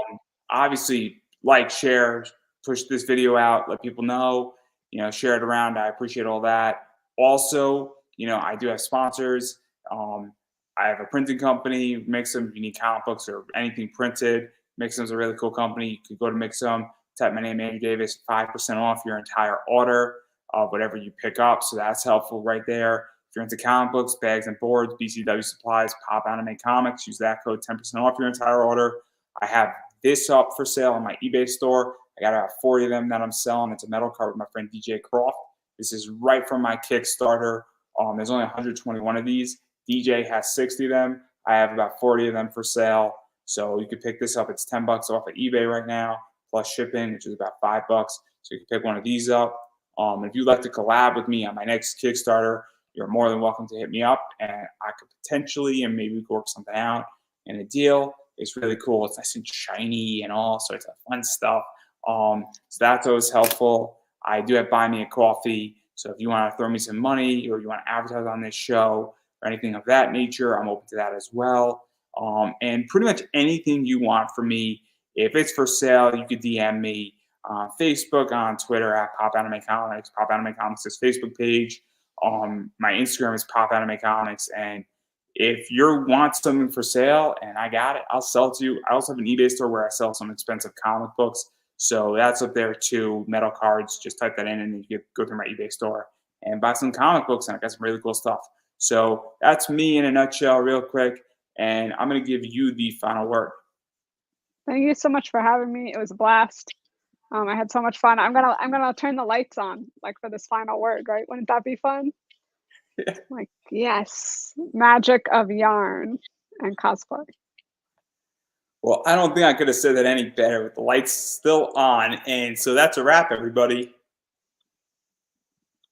obviously like, share, push this video out, let people know, share it around. I appreciate all that. Also, I do have sponsors. I have a printing company, Mixum. If you need comic books or anything printed, Mixum's a really cool company. You could go to Mixum, type my name, Andrew Davis, 5% off your entire order of whatever you pick up. So that's helpful right there. If you're into comic books, bags and boards, BCW supplies, Pop Anime Comics, use that code, 10% off your entire order. I have this up for sale on my eBay store. I got about 40 of them that I'm selling. It's a metal card with my friend DJ Croft. This is right from my Kickstarter. There's only 121 of these. DJ has 60 of them. I have about 40 of them for sale. So you could pick this up. It's 10 bucks off at eBay right now, plus shipping, which is about 5 bucks. So you can pick one of these up. If you'd like to collab with me on my next Kickstarter, you're more than welcome to hit me up, and I could potentially, and maybe we could work something out in a deal. It's really cool. It's nice and shiny and all sorts of fun stuff. So that's always helpful. I do have Buy Me a Coffee. So if you want to throw me some money or you want to advertise on this show or anything of that nature, I'm open to that as well. And pretty much anything you want from me, if it's for sale, you could DM me on Facebook, on Twitter at Pop Anime Comics. Pop Anime Comics' Facebook page. My Instagram is Pop Anime Comics. And if you want something for sale and I got it, I'll sell it to you. I also have an eBay store where I sell some expensive comic books. So that's up there too. Metal cards, just type that in and you can go through my eBay store and buy some comic books. And I got some really cool stuff. So that's me in a nutshell, real quick. And I'm going to give you the final word. Thank you so much for having me. It was a blast. I had so much fun. I'm gonna turn the lights on, like, for this final word, right? Wouldn't that be fun? Yeah. Like, yes, magic of yarn and cosplay. Well, I don't think I could have said that any better with the lights still on. And so that's a wrap, everybody.